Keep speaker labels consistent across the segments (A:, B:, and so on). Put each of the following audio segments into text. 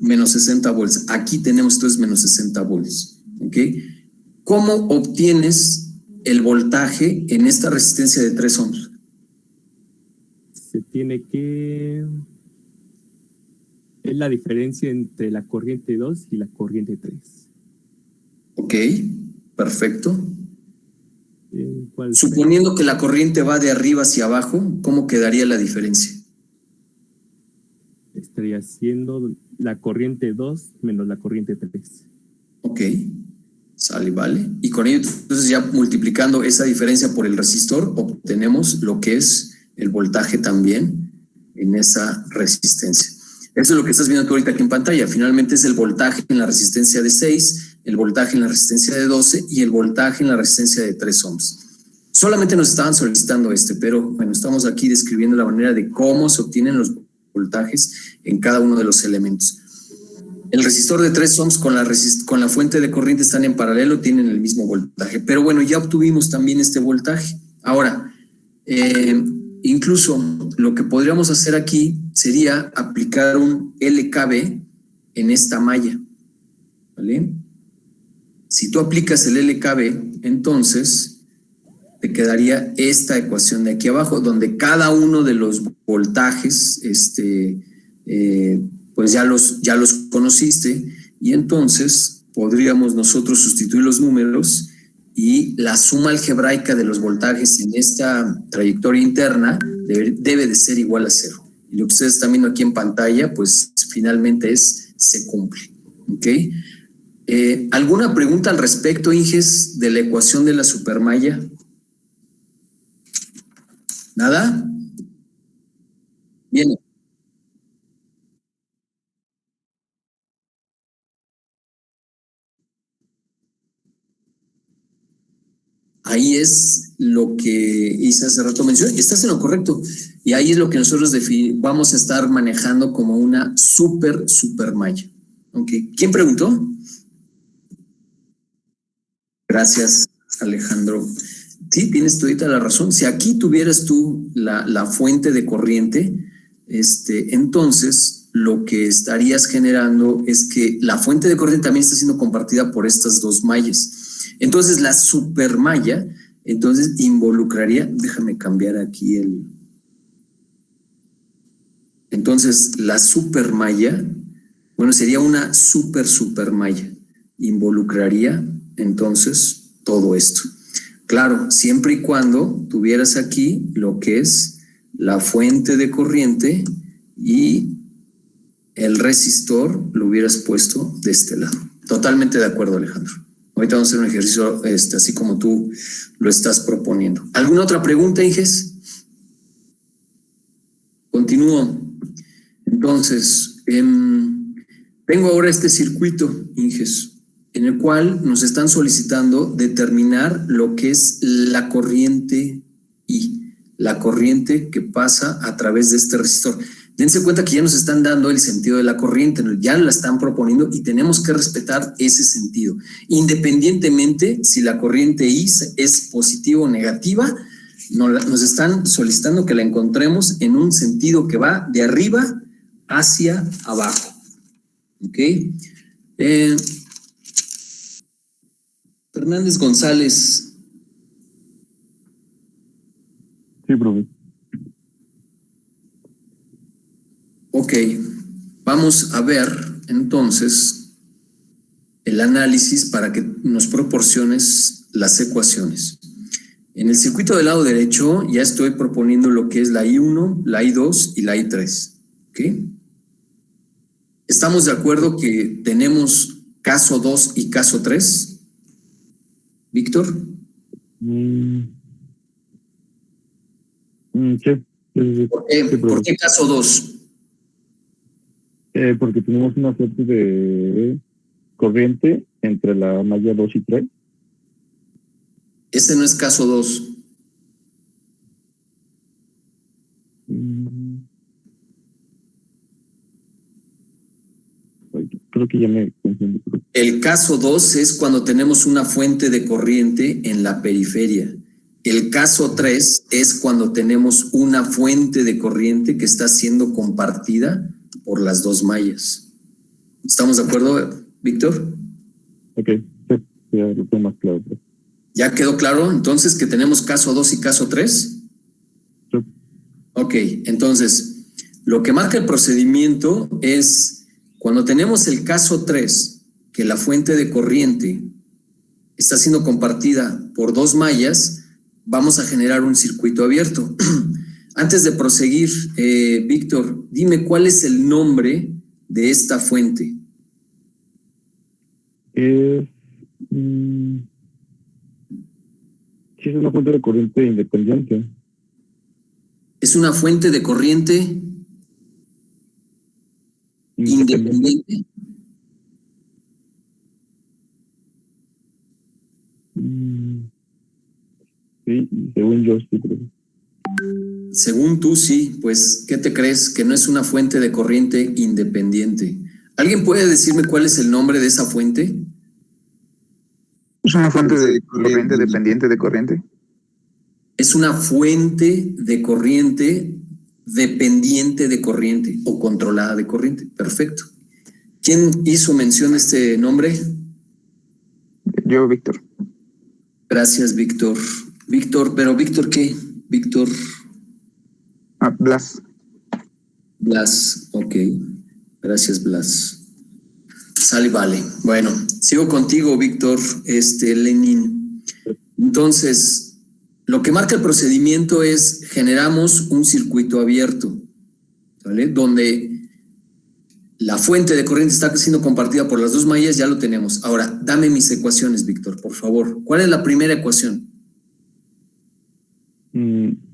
A: menos 60 volts. Aquí tenemos entonces menos 60 volts. ¿Ok? ¿Cómo obtienes el voltaje en esta resistencia de 3 ohms?
B: Se tiene que... Es la diferencia entre la corriente 2 y la corriente 3.
A: Ok, perfecto.
B: ¿Cuál
A: Suponiendo que la corriente va de arriba hacia abajo, ¿cómo quedaría la diferencia?
B: Estaría siendo la corriente 2 menos la corriente 3.
A: Ok, sale, vale. Y con ello, entonces ya multiplicando esa diferencia por el resistor, obtenemos lo que es el voltaje también en esa resistencia. Eso es lo que estás viendo tú ahorita aquí en pantalla. Finalmente es el voltaje en la resistencia de 6, el voltaje en la resistencia de 12 y el voltaje en la resistencia de 3 ohms. Solamente nos estaban solicitando pero bueno, estamos aquí describiendo la manera de cómo se obtienen los voltajes en cada uno de los elementos. El resistor de 3 ohms con la fuente de corriente están en paralelo, tienen el mismo voltaje. Pero bueno, ya obtuvimos también este voltaje. Ahora, incluso lo que podríamos hacer aquí sería aplicar un LKB en esta malla. ¿Vale? Si tú aplicas el LKB, entonces te quedaría esta ecuación de aquí abajo, donde cada uno de los voltajes, pues ya los conociste, y entonces podríamos nosotros sustituir los números y la suma algebraica de los voltajes en esta trayectoria interna debe de ser igual a 0. Y lo que ustedes están viendo aquí en pantalla, pues finalmente se cumple. ¿Ok? ¿Alguna pregunta al respecto, Inges, de la ecuación de la supermalla? ¿Nada? Bien. Ahí es lo que hice hace rato mención. Estás en lo correcto. Y ahí es lo que nosotros vamos a estar manejando como una supermalla. Okay. ¿Quién preguntó? Gracias, Alejandro. Sí, tienes toda la razón. Si aquí tuvieras tú la fuente de corriente, entonces lo que estarías generando es que la fuente de corriente también está siendo compartida por estas dos mallas. Entonces la supermalla, entonces involucraría, déjame cambiar aquí entonces la supermalla, bueno, sería una supermalla, involucraría entonces todo esto. Claro, siempre y cuando tuvieras aquí lo que es la fuente de corriente y el resistor lo hubieras puesto de este lado. Totalmente de acuerdo, Alejandro. Ahorita vamos a hacer un ejercicio así como tú lo estás proponiendo. ¿Alguna otra pregunta, Inges? Continúo. Entonces, tengo ahora este circuito, Inges, en el cual nos están solicitando determinar lo que es la corriente I, la corriente que pasa a través de este resistor. Dense cuenta que ya nos están dando el sentido de la corriente, ya la están proponiendo y tenemos que respetar ese sentido. Independientemente si la corriente I es positiva o negativa, nos están solicitando que la encontremos en un sentido que va de arriba hacia abajo. ¿Ok? Fernández González.
C: Sí, profe.
A: Ok, vamos a ver entonces el análisis para que nos proporciones las ecuaciones. En el circuito del lado derecho ya estoy proponiendo lo que es la I1, la I2 y la I3. ¿Ok? ¿Estamos de acuerdo que tenemos caso 2 y caso 3? ¿Víctor?
C: Sí.
A: ¿Por qué caso 2?
C: Porque tenemos una fuente de corriente entre la malla 2 y 3.
A: Ese no es caso 2.
C: Creo que ya me confundí.
A: El caso 2 es cuando tenemos una fuente de corriente en la periferia. El caso 3 es cuando tenemos una fuente de corriente que está siendo compartida por las dos mallas. ¿Estamos de acuerdo, Víctor?
C: Ok, sí, ya lo tengo más claro.
A: ¿Ya quedó claro entonces que tenemos caso 2 y caso 3?
C: Sí.
A: Ok, entonces, lo que marca el procedimiento es cuando tenemos el caso 3, que la fuente de corriente está siendo compartida por dos mallas, vamos a generar un circuito abierto. Antes de proseguir, Víctor, dime cuál es el nombre de esta fuente.
C: Sí, es una fuente de corriente independiente.
A: Es una fuente de corriente independiente.
C: Sí, según yo sí creo.
A: Según tú, sí. Pues, ¿qué te crees? Que no es una fuente de corriente independiente. ¿Alguien puede decirme cuál es el nombre de esa fuente?
D: ¿Es una fuente de corriente dependiente de corriente?
A: Es una fuente de corriente dependiente de corriente o controlada de corriente. Perfecto. ¿Quién hizo mención de este nombre?
D: Yo, Víctor.
A: Gracias, Víctor. Víctor, pero ¿Víctor qué? Víctor.
D: Blas.
A: Blas, ok. Gracias, Blas. Sale, vale. Bueno, sigo contigo, Víctor, Lenin. Entonces, lo que marca el procedimiento es generamos un circuito abierto, ¿vale? Donde la fuente de corriente está siendo compartida por las dos mallas, ya lo tenemos. Ahora, dame mis ecuaciones, Víctor, por favor. ¿Cuál es la primera ecuación?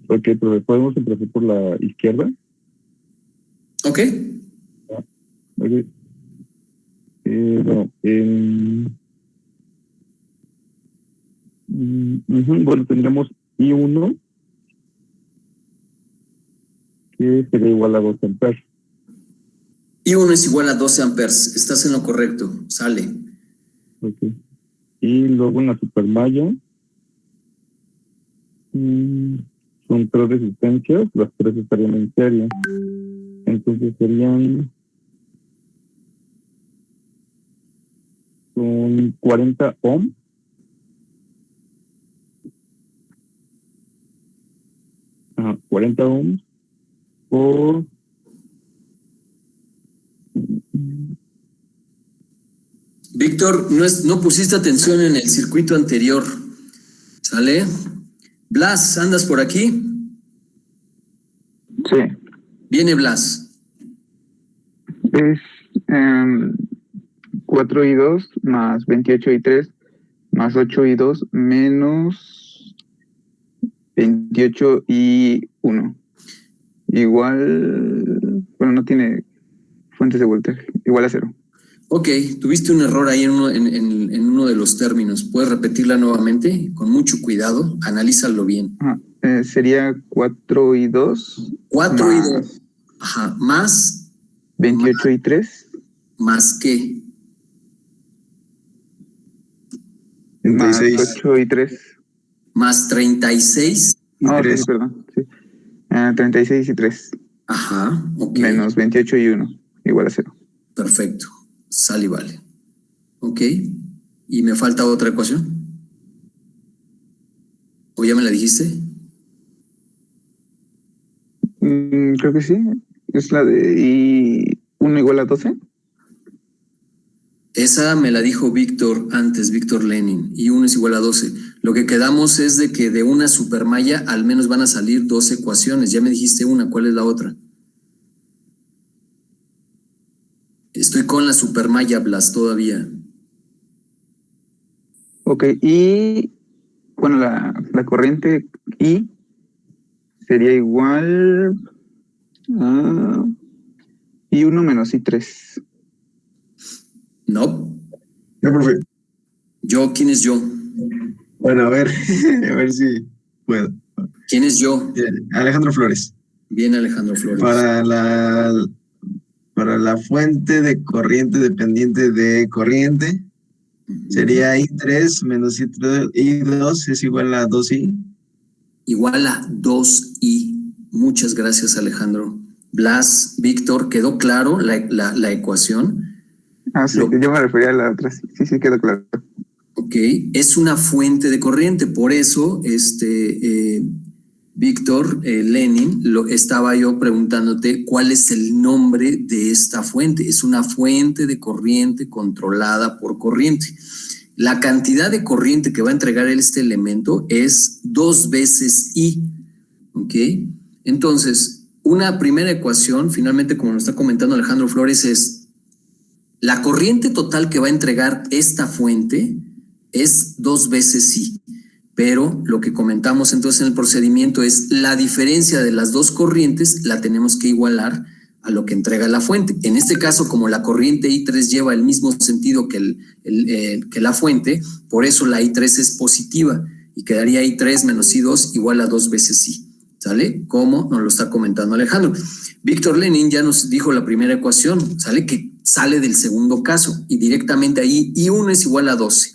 C: Ok, pero podemos empezar por la izquierda.
A: Ok.
C: Okay. Bueno, tendremos I1 que sería igual a 2 amperes.
A: I1 es igual a 12 amperes. Estás en lo correcto. Sale.
C: Okay. Y luego en la supermalla son 3 resistencias, las 3 estarían en serie. Entonces serían son 40 ohms. Ajá, 40 ohms por
A: Víctor, no pusiste atención en el circuito anterior. ¿Sale? Blas, ¿andas por aquí?
D: Sí.
A: Viene Blas.
D: Es 4 y 2 más 28 y 3 más 8 y 2 menos 28 y 1. Igual, bueno, no tiene fuentes de voltaje, igual a 0.
A: Ok, tuviste un error ahí en uno de los términos. ¿Puedes repetirla nuevamente? Con mucho cuidado, analízalo bien.
D: Sería 4 y 2.
A: 4 y 2. Ajá, más
D: 28 y 3.
A: ¿Más qué?
D: 36. Más 8 y 3.
A: Más 36
D: y 3. Sí, perdón. Sí. 36 y 3.
A: Ajá, ok.
D: Menos 28 y 1, igual a 0.
A: Perfecto, sale y vale. Ok, ¿y me falta otra ecuación? ¿O ya me la dijiste?
D: Creo que sí. Es la de I1 igual a 12.
A: Esa me la dijo Víctor antes, Víctor Lenin, y 1 es igual a 12. Lo que quedamos es de que de una supermalla al menos van a salir 2 ecuaciones. Ya me dijiste una, ¿cuál es la otra? Estoy con la supermalla, Blas, todavía.
D: Ok, y bueno, la corriente I sería igual a I1 menos I3.
A: No.
E: No, profe.
A: ¿Yo? ¿Quién es yo?
E: Bueno, a ver si puedo.
A: ¿Quién es yo?
E: Bien, Alejandro Flores.
A: Bien, Alejandro Flores.
E: Para la fuente de corriente dependiente de corriente, sería I3 menos I2 es igual a 2I.
A: Igual a 2I. Muchas gracias, Alejandro. Blas, Víctor, ¿quedó claro la ecuación?
D: Sí, yo me refería a la otra. Sí, quedó claro.
A: Ok, es una fuente de corriente, por eso, Víctor Lenin, estaba yo preguntándote cuál es el nombre de esta fuente. Es una fuente de corriente controlada por corriente. La cantidad de corriente que va a entregar este elemento es 2 veces I. ¿Ok? Entonces, una primera ecuación, finalmente, como nos está comentando Alejandro Flores, es la corriente total que va a entregar esta fuente es 2 veces I. Pero lo que comentamos entonces en el procedimiento es la diferencia de las dos corrientes la tenemos que igualar a lo que entrega la fuente. En este caso, como la corriente I3 lleva el mismo sentido que la fuente, por eso la I3 es positiva y quedaría I3 menos I2 igual a 2 veces I. ¿Sale? Como nos lo está comentando Alejandro. Víctor Lenin ya nos dijo la primera ecuación, ¿sale? Que sale del segundo caso y directamente ahí I1 es igual a 12.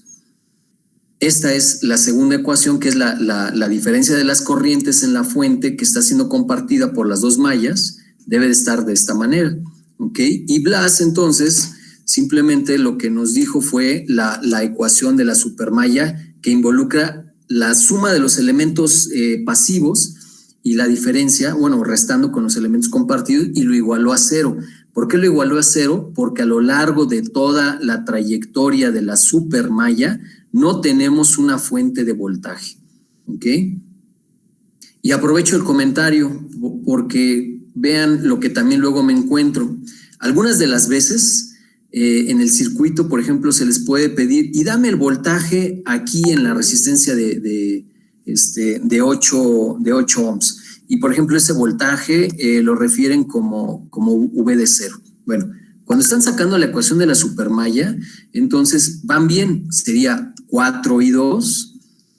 A: Esta es la segunda ecuación, que es la diferencia de las corrientes en la fuente que está siendo compartida por las dos mallas, debe de estar de esta manera, ¿ok? Y Blas, entonces, simplemente lo que nos dijo fue la ecuación de la supermalla que involucra la suma de los elementos pasivos y la diferencia, bueno, restando con los elementos compartidos, y lo igualó a 0. ¿Por qué lo igualó a 0? Porque a lo largo de toda la trayectoria de la supermalla no tenemos una fuente de voltaje, ¿ok? Y aprovecho el comentario porque vean lo que también luego me encuentro. Algunas de las veces en el circuito, por ejemplo, se les puede pedir, y dame el voltaje aquí en la resistencia de 8 ohms. Y, por ejemplo, ese voltaje lo refieren como V de 0. Bueno, cuando están sacando la ecuación de la supermalla, entonces van bien. Sería 4I2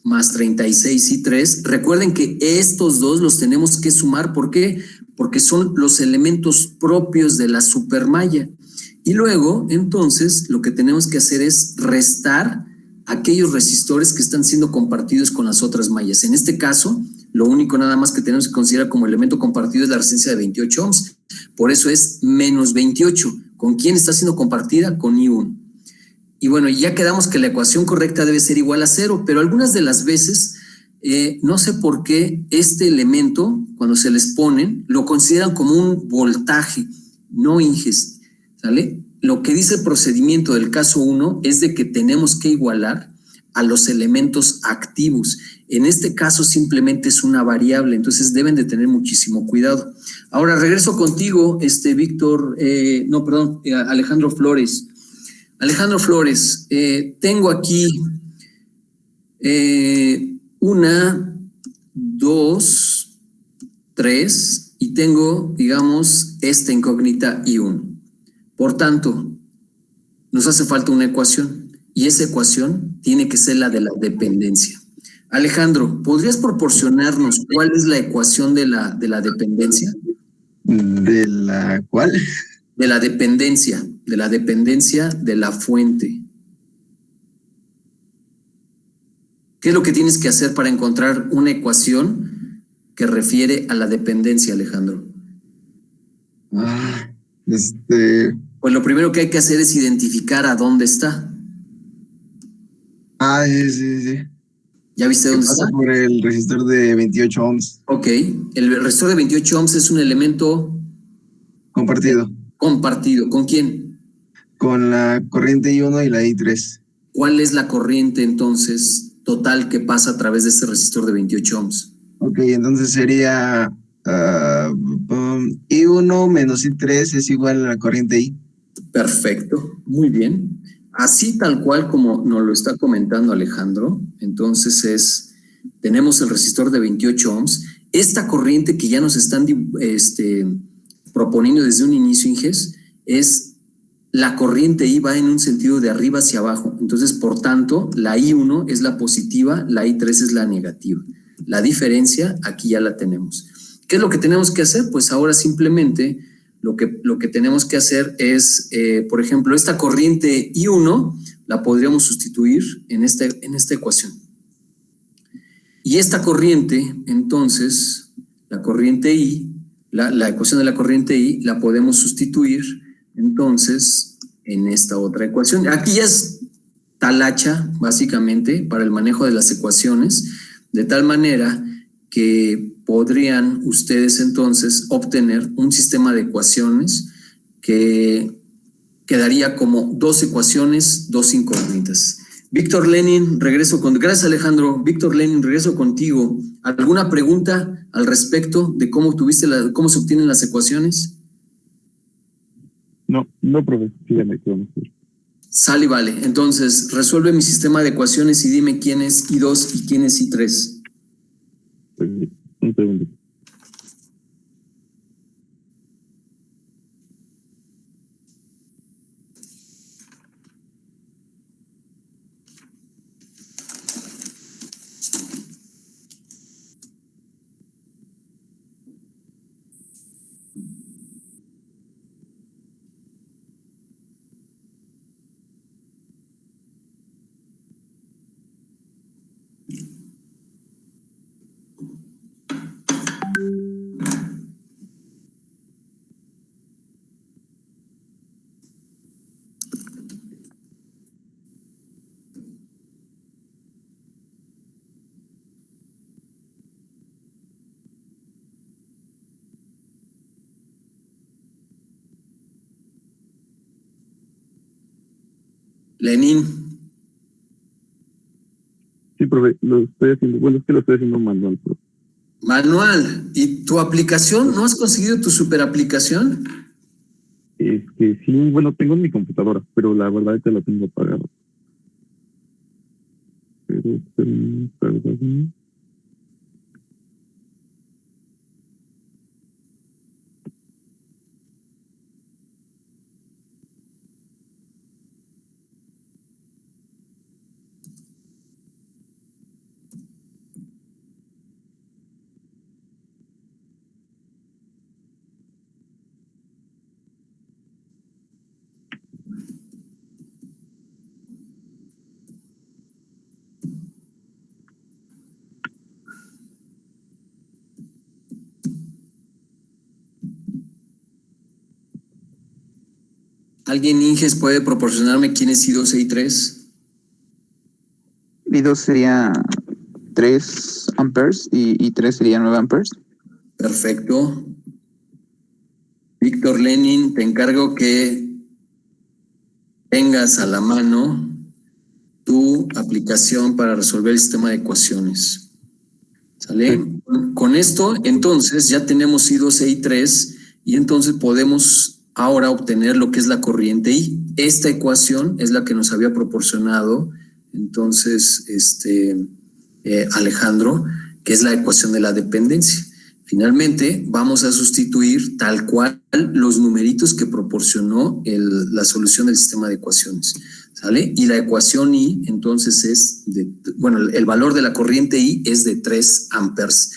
A: más 36I3. Recuerden que estos dos los tenemos que sumar. ¿Por qué? Porque son los elementos propios de la supermalla. Y luego, entonces, lo que tenemos que hacer es restar aquellos resistores que están siendo compartidos con las otras mallas. En este caso, lo único nada más que tenemos que considerar como elemento compartido es la resistencia de 28 ohms. Por eso es menos 28. ¿Con quién está siendo compartida? Con I1. Y bueno, ya quedamos que la ecuación correcta debe ser igual a 0, pero algunas de las veces, no sé por qué este elemento, cuando se les ponen, lo consideran como un voltaje, no Inges, ¿sale? Lo que dice el procedimiento del caso 1 es de que tenemos que igualar a los elementos activos. En este caso simplemente es una variable, entonces deben de tener muchísimo cuidado. Ahora regreso contigo, Alejandro Flores. Alejandro Flores, tengo aquí 1, 2, 3 y tengo, digamos, esta incógnita I1. Por tanto, nos hace falta una ecuación y esa ecuación tiene que ser la de la dependencia. Alejandro, ¿podrías proporcionarnos cuál es la ecuación de la dependencia?
E: ¿De la cuál?
A: De la dependencia de la fuente. ¿Qué es lo que tienes que hacer para encontrar una ecuación que refiere a la dependencia, Alejandro?
E: Pues
A: lo primero que hay que hacer es identificar a dónde está.
E: Sí.
A: ¿Ya viste dónde está?
E: Por el resistor de 28 ohms.
A: Ok, el resistor de 28 ohms es un elemento
E: compartido.
A: Compartido. ¿Con quién?
E: Con la corriente I1 y la I3.
A: ¿Cuál es la corriente entonces total que pasa a través de este resistor de 28 ohms?
E: Ok, entonces sería I1 menos I3 es igual a la corriente I.
A: Perfecto, muy bien. Así tal cual como nos lo está comentando Alejandro, entonces tenemos el resistor de 28 ohms. Esta corriente que ya nos están proponiendo desde un inicio, Inges, es la corriente I va en un sentido de arriba hacia abajo. Entonces, por tanto, la I1 es la positiva, la I3 es la negativa. La diferencia aquí ya la tenemos. ¿Qué es lo que tenemos que hacer? Pues ahora simplemente lo que tenemos que hacer es, por ejemplo, esta corriente I1 la podríamos sustituir en esta ecuación. Y esta corriente, entonces, la corriente I, la ecuación de la corriente I la podemos sustituir, entonces, en esta otra ecuación. Aquí ya es talacha, básicamente, para el manejo de las ecuaciones, de tal manera que podrían ustedes entonces obtener un sistema de ecuaciones que quedaría como 2 ecuaciones, 2 incógnitas. Víctor Lenin, gracias Alejandro. Víctor Lenin, regreso contigo. ¿Alguna pregunta al respecto de cómo se obtienen las ecuaciones?
C: No, profe, síganme, que vamos a ver.
A: Sale y vale. Entonces, resuelve mi sistema de ecuaciones y dime quién es I2 y quién es I3.
C: Un segundo.
A: Lenin.
C: Sí, profe, lo estoy haciendo. Bueno, es que lo estoy haciendo manual, profe.
A: Manual. ¿Y tu aplicación? ¿No has conseguido tu superaplicación?
C: Es que sí, bueno, tengo en mi computadora, pero la verdad es que la tengo apagada. Pero, perdón.
A: ¿Alguien, Inges, puede proporcionarme quién es I2 e I3?
D: I2 sería 3 amperes y I3 sería 9 amperes.
A: Perfecto. Víctor Lenin, te encargo que tengas a la mano tu aplicación para resolver el sistema de ecuaciones. ¿Sale? Sí. Con esto, entonces, ya tenemos I2 e I3 y entonces podemos ahora obtener lo que es la corriente I. Esta ecuación es la que nos había proporcionado entonces Alejandro, que es la ecuación de la dependencia. Finalmente, vamos a sustituir tal cual los numeritos que proporcionó la solución del sistema de ecuaciones. ¿Sale? Y la ecuación I, entonces, el valor de la corriente I es de 3 amperes.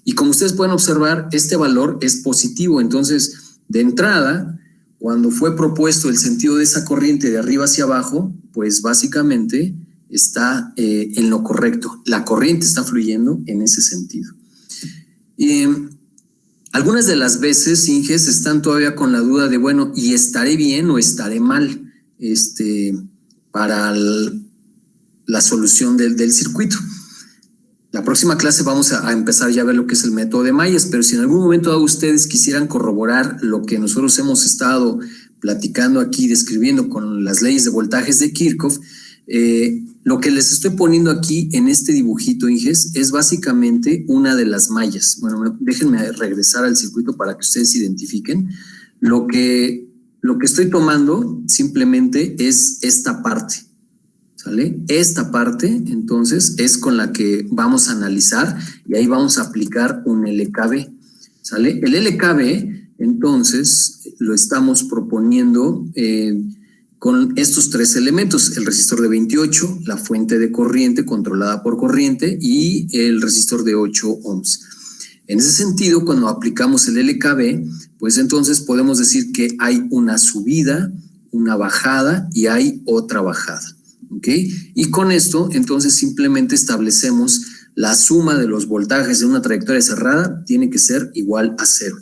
A: Y como ustedes pueden observar, este valor es positivo. Entonces, de entrada, cuando fue propuesto el sentido de esa corriente de arriba hacia abajo, pues básicamente está en lo correcto. La corriente está fluyendo en ese sentido. Algunas de las veces, Inges, están todavía con la duda de, bueno, ¿y estaré bien o estaré mal para la solución del circuito? La próxima clase vamos a empezar ya a ver lo que es el método de Myers, pero si en algún momento ustedes quisieran corroborar lo que nosotros hemos estado platicando aquí, describiendo con las leyes de voltajes de Kirchhoff, lo que les estoy poniendo aquí en este dibujito, Inges, es básicamente una de las mallas. Bueno, déjenme regresar al circuito para que ustedes identifiquen. Lo que estoy tomando simplemente es esta parte. ¿Sale? Esta parte, entonces, es con la que vamos a analizar y ahí vamos a aplicar un LKB. ¿Sale? El LKB, entonces, lo estamos proponiendo con estos 3 elementos: el resistor de 28, la fuente de corriente controlada por corriente y el resistor de 8 ohms. En ese sentido, cuando aplicamos el LKB, pues entonces podemos decir que hay una subida, una bajada y hay otra bajada. ¿Okay? Y con esto, entonces, simplemente establecemos la suma de los voltajes de una trayectoria cerrada tiene que ser igual a 0.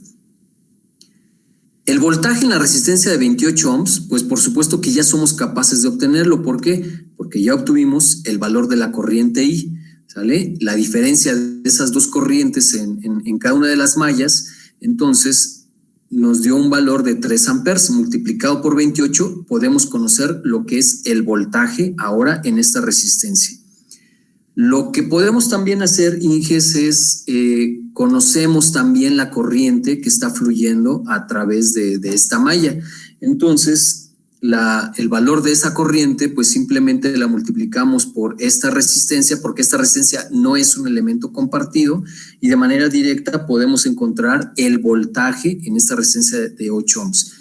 A: El voltaje en la resistencia de 28 ohms, pues por supuesto que ya somos capaces de obtenerlo. ¿Por qué? Porque ya obtuvimos el valor de la corriente I, ¿sale? La diferencia de esas dos corrientes en cada una de las mallas, entonces nos dio un valor de 3 amperes. Multiplicado por 28, podemos conocer lo que es el voltaje ahora en esta resistencia. Lo que podemos también hacer, Inges, es conocemos también la corriente que está fluyendo a través de esta malla. Entonces, el valor de esa corriente, pues simplemente la multiplicamos por esta resistencia, porque esta resistencia no es un elemento compartido, y de manera directa podemos encontrar el voltaje en esta resistencia de 8 ohms.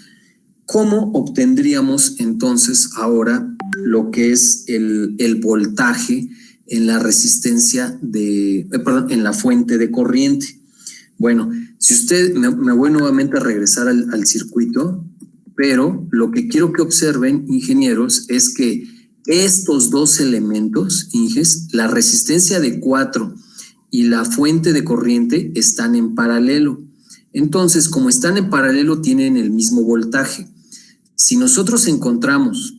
A: ¿Cómo obtendríamos entonces ahora lo que es el voltaje en la resistencia en la fuente de corriente? Bueno, si usted, me voy nuevamente a regresar al circuito, pero lo que quiero que observen, ingenieros, es que estos dos elementos, Inges, la resistencia de 4 y la fuente de corriente están en paralelo. Entonces, como están en paralelo, tienen el mismo voltaje. Si nosotros encontramos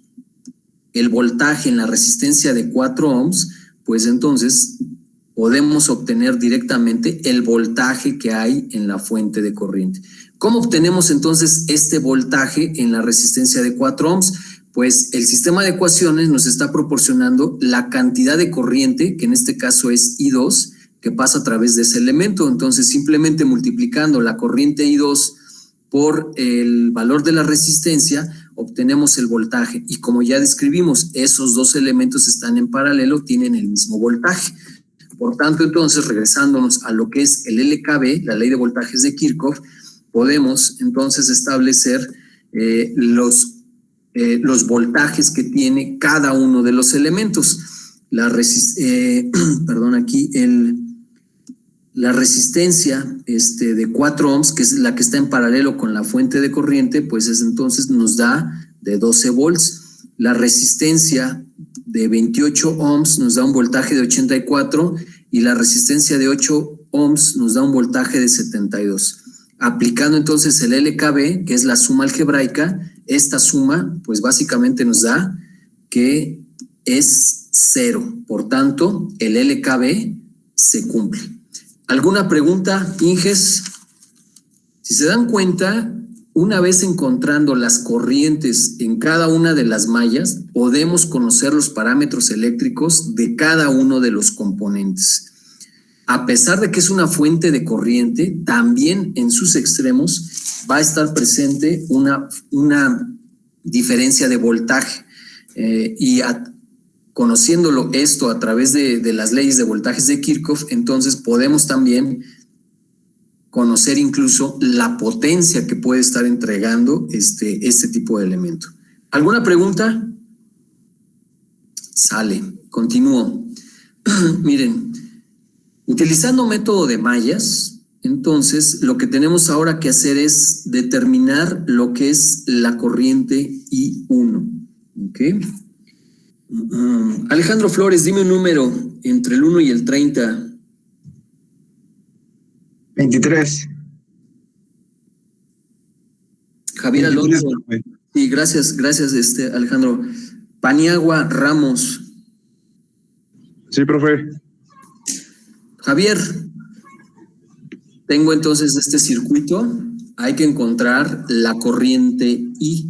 A: el voltaje en la resistencia de 4 ohms, pues entonces podemos obtener directamente el voltaje que hay en la fuente de corriente. ¿Cómo obtenemos entonces este voltaje en la resistencia de 4 ohms? Pues el sistema de ecuaciones nos está proporcionando la cantidad de corriente, que en este caso es I2, que pasa a través de ese elemento. Entonces, simplemente multiplicando la corriente I2 por el valor de la resistencia, obtenemos el voltaje. Y como ya describimos, esos dos elementos están en paralelo, tienen el mismo voltaje. Por tanto, entonces, regresándonos a lo que es el LKB, la ley de voltajes de Kirchhoff, podemos entonces establecer los voltajes que tiene cada uno de los elementos. La resistencia de 4 ohms, que es la que está en paralelo con la fuente de corriente, pues entonces nos da de 12 volts. La resistencia de 28 ohms nos da un voltaje de 84 y la resistencia de 8 ohms nos da un voltaje de 72. Aplicando entonces el LKB, que es la suma algebraica, esta suma pues básicamente nos da que es 0. Por tanto, el LKB se cumple. ¿Alguna pregunta, Inges? Si se dan cuenta, una vez encontrando las corrientes en cada una de las mallas, podemos conocer los parámetros eléctricos de cada uno de los componentes. A pesar de que es una fuente de corriente, también en sus extremos va a estar presente una diferencia de voltaje. Conociéndolo esto a través de las leyes de voltajes de Kirchhoff, entonces podemos también conocer incluso la potencia que puede estar entregando este tipo de elemento. ¿Alguna pregunta? Sale, continúo. Miren, utilizando método de mallas, entonces lo que tenemos ahora que hacer es determinar lo que es la corriente I1. ¿Ok? Alejandro Flores, dime un número entre el 1 y el 30.
E: 23.
A: Javier
E: 23,
A: Alonso.
E: profe.
A: Sí, gracias, Alejandro. Paniagua Ramos.
C: Sí, profe.
A: Javier, tengo entonces este circuito. Hay que encontrar la corriente I,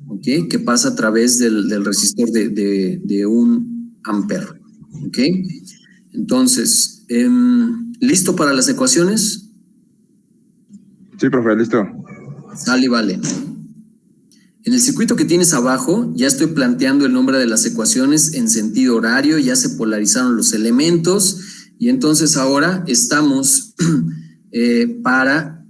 A: ¿ok? Que pasa a través del resistor de 1 amper. ¿Ok? Entonces, ¿listo para las ecuaciones?
C: Sí, profe, listo.
A: Sale y vale. En el circuito que tienes abajo, ya estoy planteando el nombre de las ecuaciones en sentido horario, ya se polarizaron los elementos, y entonces ahora estamos para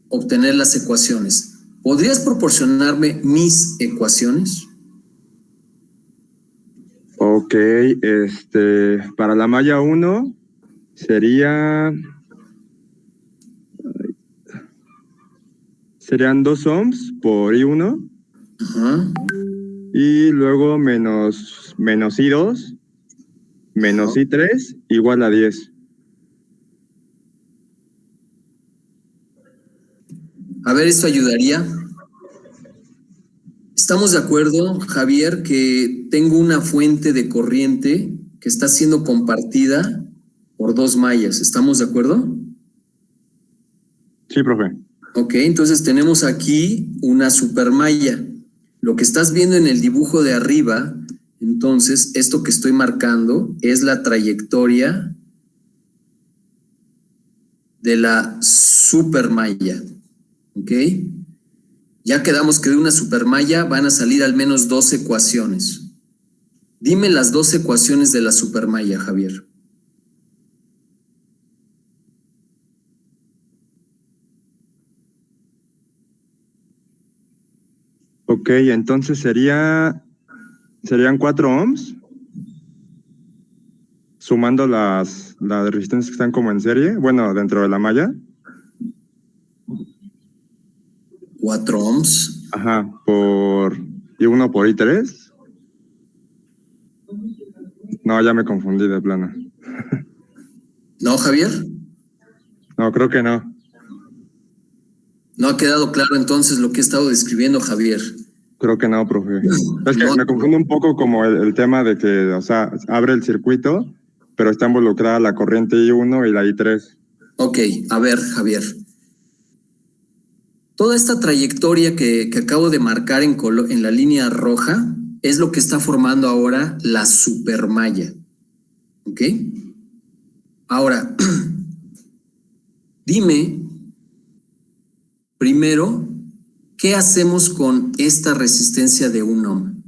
A: obtener las ecuaciones. ¿Podrías proporcionarme mis ecuaciones?
C: Ok, para la malla 1 serían 2 ohms por I1.
A: Ajá.
C: Y luego menos I2 menos I3 igual a 10.
A: A ver, ¿esto ayudaría? Estamos de acuerdo, Javier, que tengo una fuente de corriente que está siendo compartida por dos mallas. ¿Estamos de acuerdo?
F: Sí, profe.
A: Ok, entonces tenemos aquí una supermalla. Lo que estás viendo en el dibujo de arriba, entonces, esto que estoy marcando es la trayectoria de la supermalla. ¿Ok? Ya quedamos que de una supermalla van a salir al menos 2 ecuaciones. Dime las 2 ecuaciones de la supermalla, Javier.
F: Ok, entonces serían 4 ohms, sumando las resistencias que están como en serie, bueno, dentro de la malla.
A: 4 ohms.
F: Ajá, y 1 por I3. No, ya me confundí de plano.
A: ¿No, Javier?
F: No, creo que no.
A: ¿No ha quedado claro entonces lo que he estado describiendo, Javier?
F: Creo que no, profe. Es que
A: No.
F: me confundo un poco como el tema de que, o sea, abre el circuito, pero está involucrada la corriente I1 y la I3.
A: Ok, a ver, Javier. Toda esta trayectoria que acabo de marcar en la línea roja es lo que está formando ahora la supermalla. ¿Ok? Ahora, dime, primero, ¿qué hacemos con esta resistencia de 1 ohm?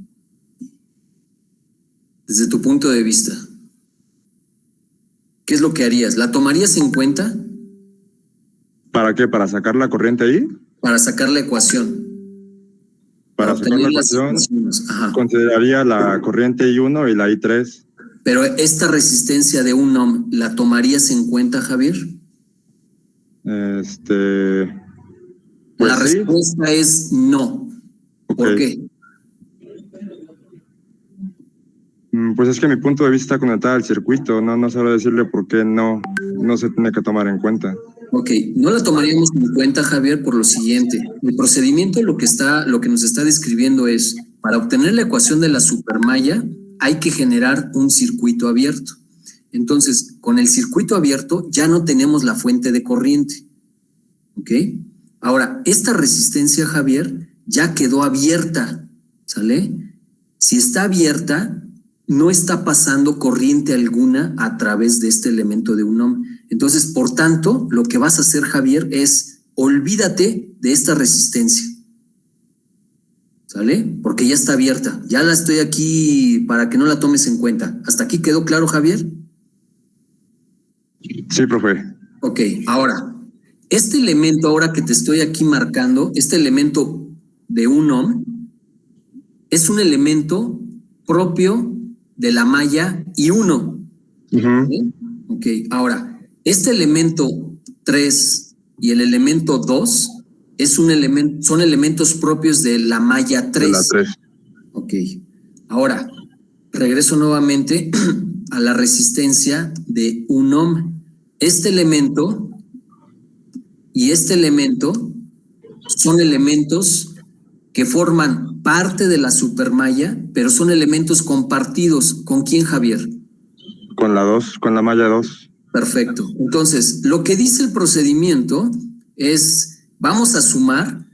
A: Desde tu punto de vista. ¿Qué es lo que harías? ¿La tomarías en cuenta?
F: ¿Para qué? ¿Para sacar la corriente ahí?
A: Para sacar la ecuación.
F: Para sacar la
A: obtener las
F: ecuación,
A: ecuaciones. Ajá.
F: consideraría la corriente I1 y la I3.
A: Pero esta resistencia de 1 ohm, ¿la tomarías en cuenta, Javier?
F: Pues
A: La
F: sí.
A: respuesta es no. ¿Por
F: Ok.
A: qué?
F: Pues es que mi punto de vista está conectado al circuito, no sabré decirle por qué no se tiene que tomar en cuenta.
A: Ok, no la tomaríamos en cuenta, Javier, por lo siguiente. El procedimiento lo que nos está describiendo es, para obtener la ecuación de la supermalla, hay que generar un circuito abierto. Entonces, con el circuito abierto ya no tenemos la fuente de corriente. ¿Ok? Ahora, esta resistencia, Javier, ya quedó abierta, ¿sale? Si está abierta, no está pasando corriente alguna a través de este elemento de 1 ohm. Entonces, por tanto, lo que vas a hacer, Javier, es olvídate de esta resistencia. ¿Sale? Porque ya está abierta. Ya la estoy aquí para que no la tomes en cuenta. ¿Hasta aquí quedó claro, Javier?
F: Sí, profe.
A: Ok, ahora, este elemento ahora que te estoy aquí marcando, este elemento de 1 ohm, es un elemento propio de la malla I1. ¿Sí? Ok, ahora, este elemento 3 y el elemento 2 son elementos propios de la malla 3.
F: De la 3.
A: Ok, ahora, regreso nuevamente a la resistencia de 1 ohm. Este elemento y este elemento son elementos que forman parte de la supermalla, pero son elementos compartidos. ¿Con quién, Javier?
F: Con la 2, con la malla 2.
A: Perfecto. Entonces, lo que dice el procedimiento es, vamos a sumar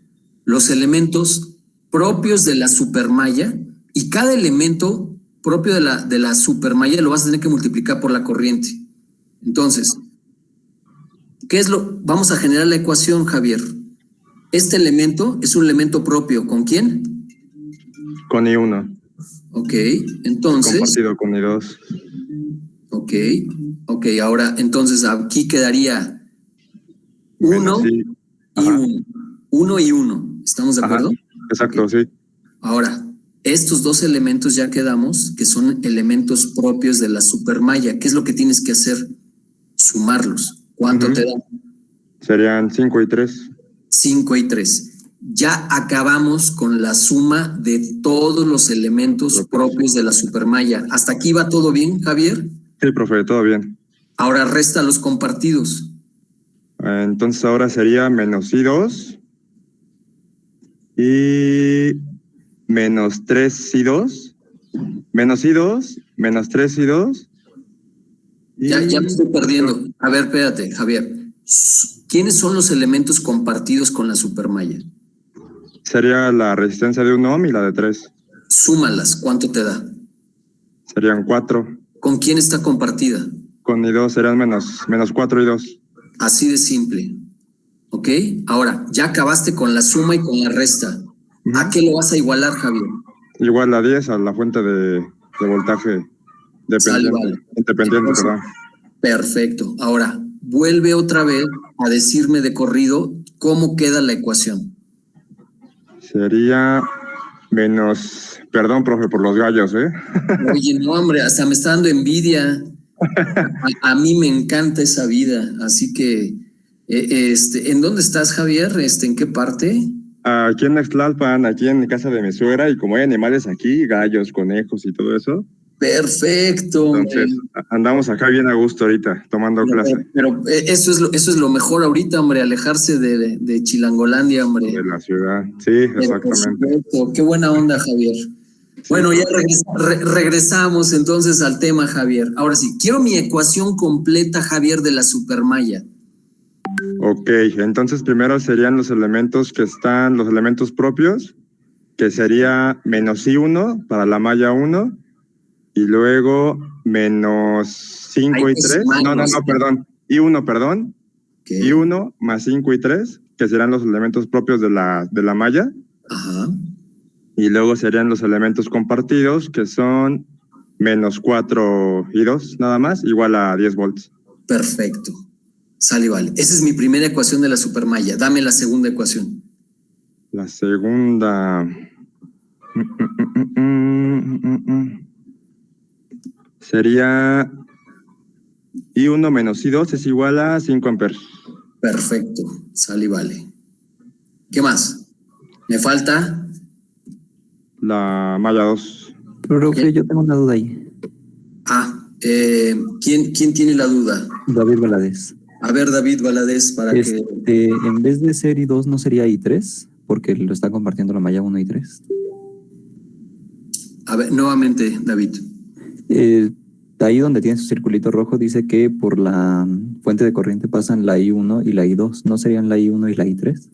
A: los elementos propios de la supermalla y cada elemento propio de la supermalla lo vas a tener que multiplicar por la corriente. Entonces, vamos a generar la ecuación, Javier. Este elemento es un elemento propio. ¿Con quién?
F: Con I1.
A: Ok, entonces...
F: Compartido con I2.
A: Ok, ahora entonces aquí quedaría 1
F: sí.
A: y 1. 1 y 1. ¿Estamos de acuerdo?
F: Ajá. Exacto,
A: Okay.
F: Sí.
A: Ahora, estos dos elementos ya quedamos que son elementos propios de la supermalla. ¿Qué es lo que tienes que hacer? Sumarlos. ¿Cuánto te da?
F: Serían 5 y 3.
A: 5 y 3. Ya acabamos con la suma de todos los elementos propios de la supermalla. ¿Hasta aquí va todo bien, Javier?
F: Sí, profe, todo bien.
A: Ahora resta los compartidos.
F: Entonces ahora sería menos I2 y menos 3 y 2, menos y 2, menos 3 y 2.
A: Ya me estoy perdiendo. A ver, espérate, Javier. ¿Quiénes son los elementos compartidos con la supermalla?
F: Sería la resistencia de 1 ohm y la de 3.
A: Súmalas, ¿cuánto te da?
F: Serían 4.
A: ¿Con quién está compartida?
F: Con y 2 serían menos 4 y 2.
A: Así de simple. ¿Ok? Ahora, ya acabaste con la suma y con la resta. ¿A qué lo vas a igualar, Javier?
F: Igual a 10 a la fuente de voltaje
A: Sale,
F: dependiente,
A: vale.
F: independiente,
A: Entonces,
F: perdón.
A: perfecto. Ahora, vuelve otra vez a decirme de corrido cómo queda la ecuación.
F: Sería menos, perdón, profe, por los gallos, ¿eh?
A: Oye, no, hombre, hasta me está dando envidia. A mí me encanta esa vida, así que, ¿en dónde estás, Javier? ¿En qué parte?
F: Aquí en Nextlalpan, aquí en casa de mi suegra, y como hay animales aquí, gallos, conejos y todo eso,
A: Perfecto.
F: entonces andamos acá bien a gusto ahorita, tomando clase
A: Pero eso es lo mejor ahorita, hombre, alejarse de Chilangolandia, hombre.
F: de la ciudad. Sí,
A: Pero por
F: exactamente.
A: supuesto, qué buena onda, Javier. Bueno, ya regresamos entonces al tema, Javier. Ahora sí, quiero mi ecuación completa, Javier, de la supermalla.
F: Ok, entonces primero serían los elementos los elementos propios, que sería menos I1 para la malla 1, y luego menos 5
A: Hay
F: y
A: que
F: 3.
A: sumarlos.
F: No, perdón. I1, perdón.
A: ¿Qué?
F: I1 más 5 y 3, que serán los elementos propios de la malla.
A: Ajá.
F: Y luego serían los elementos compartidos, que son menos 4 y 2, nada más, igual a 10 volts.
A: Perfecto. Sale, vale. Esa es mi primera ecuación de la supermalla. Dame la segunda ecuación.
F: La segunda... Sería I1 menos I2 es igual a 5 amperes.
A: Perfecto. Sale, vale. ¿Qué más? ¿Me falta?
F: La malla 2.
G: Profe, yo tengo una duda ahí.
A: ¿Quién tiene la duda?
G: David Valadez.
A: A ver, David Valadez, para que...
G: En vez de ser I2, ¿no sería I3? Porque lo está compartiendo la malla 1 y 3.
A: A ver, nuevamente, David.
G: Ahí donde tiene su circulito rojo dice que por la fuente de corriente pasan la I1 y la I2. ¿No serían la I1 y la I3?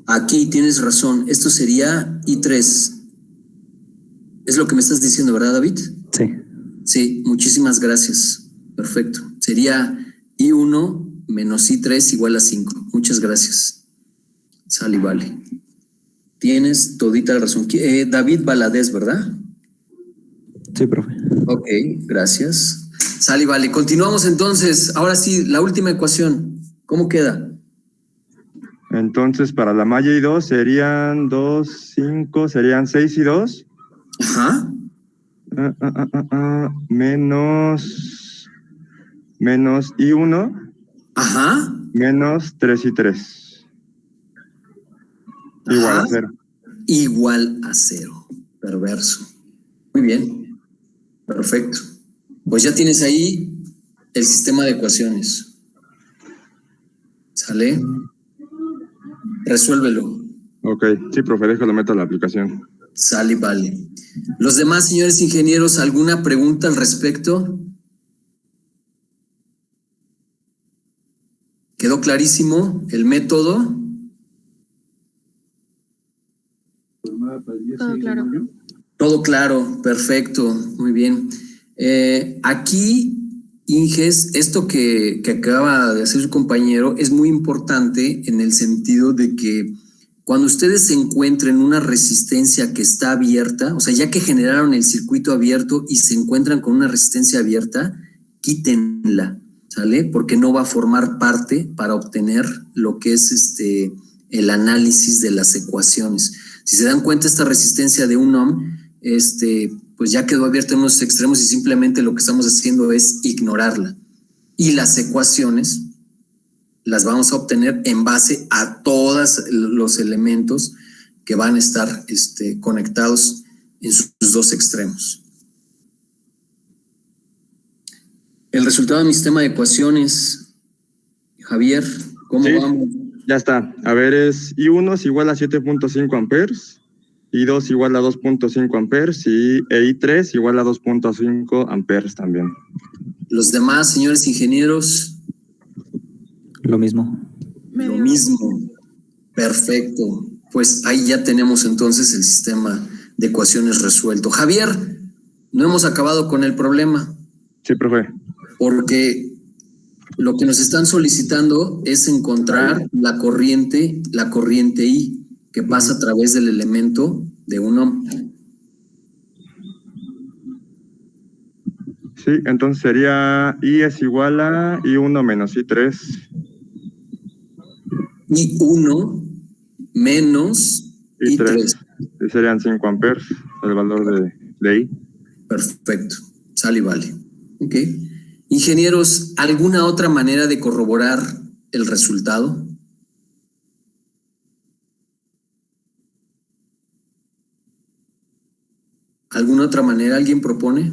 A: Aquí tienes razón. Esto sería I3. Es lo que me estás diciendo, ¿verdad, David?
G: Sí.
A: Sí, muchísimas gracias. Perfecto. Sería I1 menos I3 igual a 5. Muchas gracias. Sale y vale. Tienes todita la razón. David Valadez, ¿verdad?
G: Sí, profe.
A: Ok, gracias. Sale y vale. Continuamos entonces. Ahora sí, la última ecuación. ¿Cómo queda?
F: Entonces, para la malla I2 serían 2, 5, serían 6 y 2.
A: Ajá.
F: Menos I1.
A: Ajá.
F: Menos 3 y 3.
A: Ajá.
F: Igual a 0.
A: Igual a 0. Perverso. Muy bien. Perfecto. Pues ya tienes ahí el sistema de ecuaciones. ¿Sale? Resuélvelo.
F: Ok, sí, profe, déjalo meto a la aplicación.
A: Sale, vale. Los demás, señores ingenieros, ¿alguna pregunta al respecto? ¿Quedó clarísimo el método?
H: Todo claro.
A: Todo claro, perfecto, muy bien. Aquí, Inges, esto que acaba de hacer su compañero es muy importante en el sentido de que cuando ustedes se encuentren una resistencia que está abierta, o sea, ya que generaron el circuito abierto y se encuentran con una resistencia abierta, quítenla, ¿sale? Porque no va a formar parte para obtener lo que es el análisis de las ecuaciones. Si se dan cuenta, esta resistencia de 1 ohm, pues ya quedó abierta en unos extremos y simplemente lo que estamos haciendo es ignorarla. Y las ecuaciones las vamos a obtener en base a todos los elementos que van a estar conectados en sus dos extremos. El resultado de mi sistema de ecuaciones, Javier, ¿cómo
F: Sí.
A: vamos?
F: Ya está. A ver, es I1 es igual a 7.5 amperes, I2 igual a 2.5 amperes y I3 igual a 2.5 amperes también.
A: Los demás, señores ingenieros,
G: Lo mismo.
A: lo mismo. Perfecto. Pues ahí ya tenemos entonces el sistema de ecuaciones resuelto. Javier, no hemos acabado con el problema,
F: Sí, profe.
A: porque lo que nos están solicitando es encontrar la corriente I, que pasa a través del elemento de un ohm.
F: Sí, entonces sería I es igual a I1 menos I3.
A: I1 menos I3.
F: Y serían 5 amperes el valor de I.
A: Perfecto. Sale y vale. Ok. Ingenieros, ¿alguna otra manera de corroborar el resultado? ¿Alguna otra manera? ¿Alguien propone?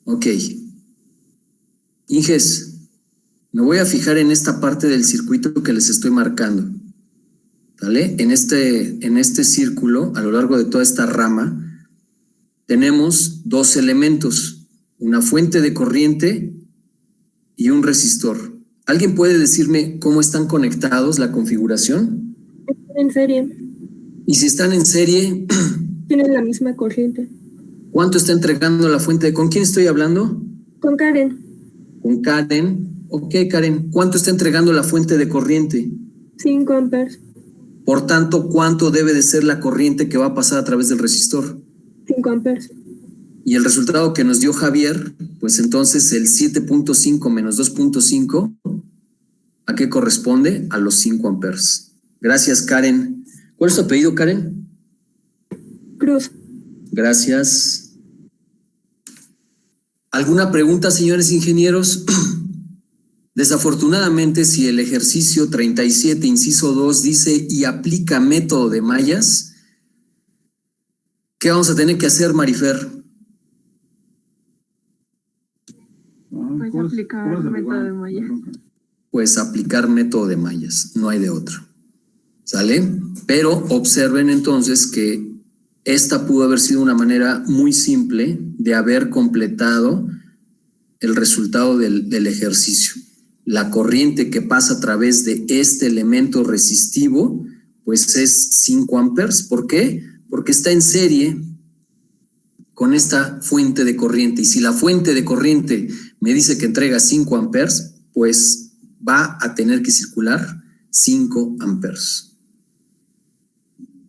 A: Ok. Inges, me voy a fijar en esta parte del circuito que les estoy marcando. ¿Vale? En este círculo, a lo largo de toda esta rama, tenemos dos elementos, una fuente de corriente y un resistor. ¿Alguien puede decirme cómo están conectados, la configuración?
H: En serie,
A: Y si están en serie,
H: tienen la misma corriente.
A: ¿cuánto está entregando la fuente? ¿Con quién estoy hablando?
H: Con Karen,
A: Con Karen. Ok, Karen, ¿cuánto está entregando la fuente de corriente?
H: 5 amperes,
A: Por tanto, ¿cuánto debe de ser la corriente que va a pasar a través del resistor?
H: 5 amperes.
A: Y el resultado que nos dio Javier, pues entonces el 7.5 menos 2.5, ¿a qué corresponde? A los 5 amperes. Gracias, Karen. ¿Cuál es tu apellido, Karen?
H: Cruz.
A: Gracias. ¿Alguna pregunta, señores ingenieros? Desafortunadamente, si el ejercicio 37, inciso 2, dice y aplica método de mallas, ¿qué vamos a tener que hacer, Marifer?
I: Pues aplicar método de mallas.
A: Pues aplicar método de mallas, no hay de otro. ¿Sale? Pero observen entonces que esta pudo haber sido una manera muy simple de haber completado el resultado del ejercicio. La corriente que pasa a través de este elemento resistivo, pues es 5 amperes. ¿Por qué? Porque está en serie con esta fuente de corriente. Y si la fuente de corriente me dice que entrega 5 amperes, pues va a tener que circular 5 amperes.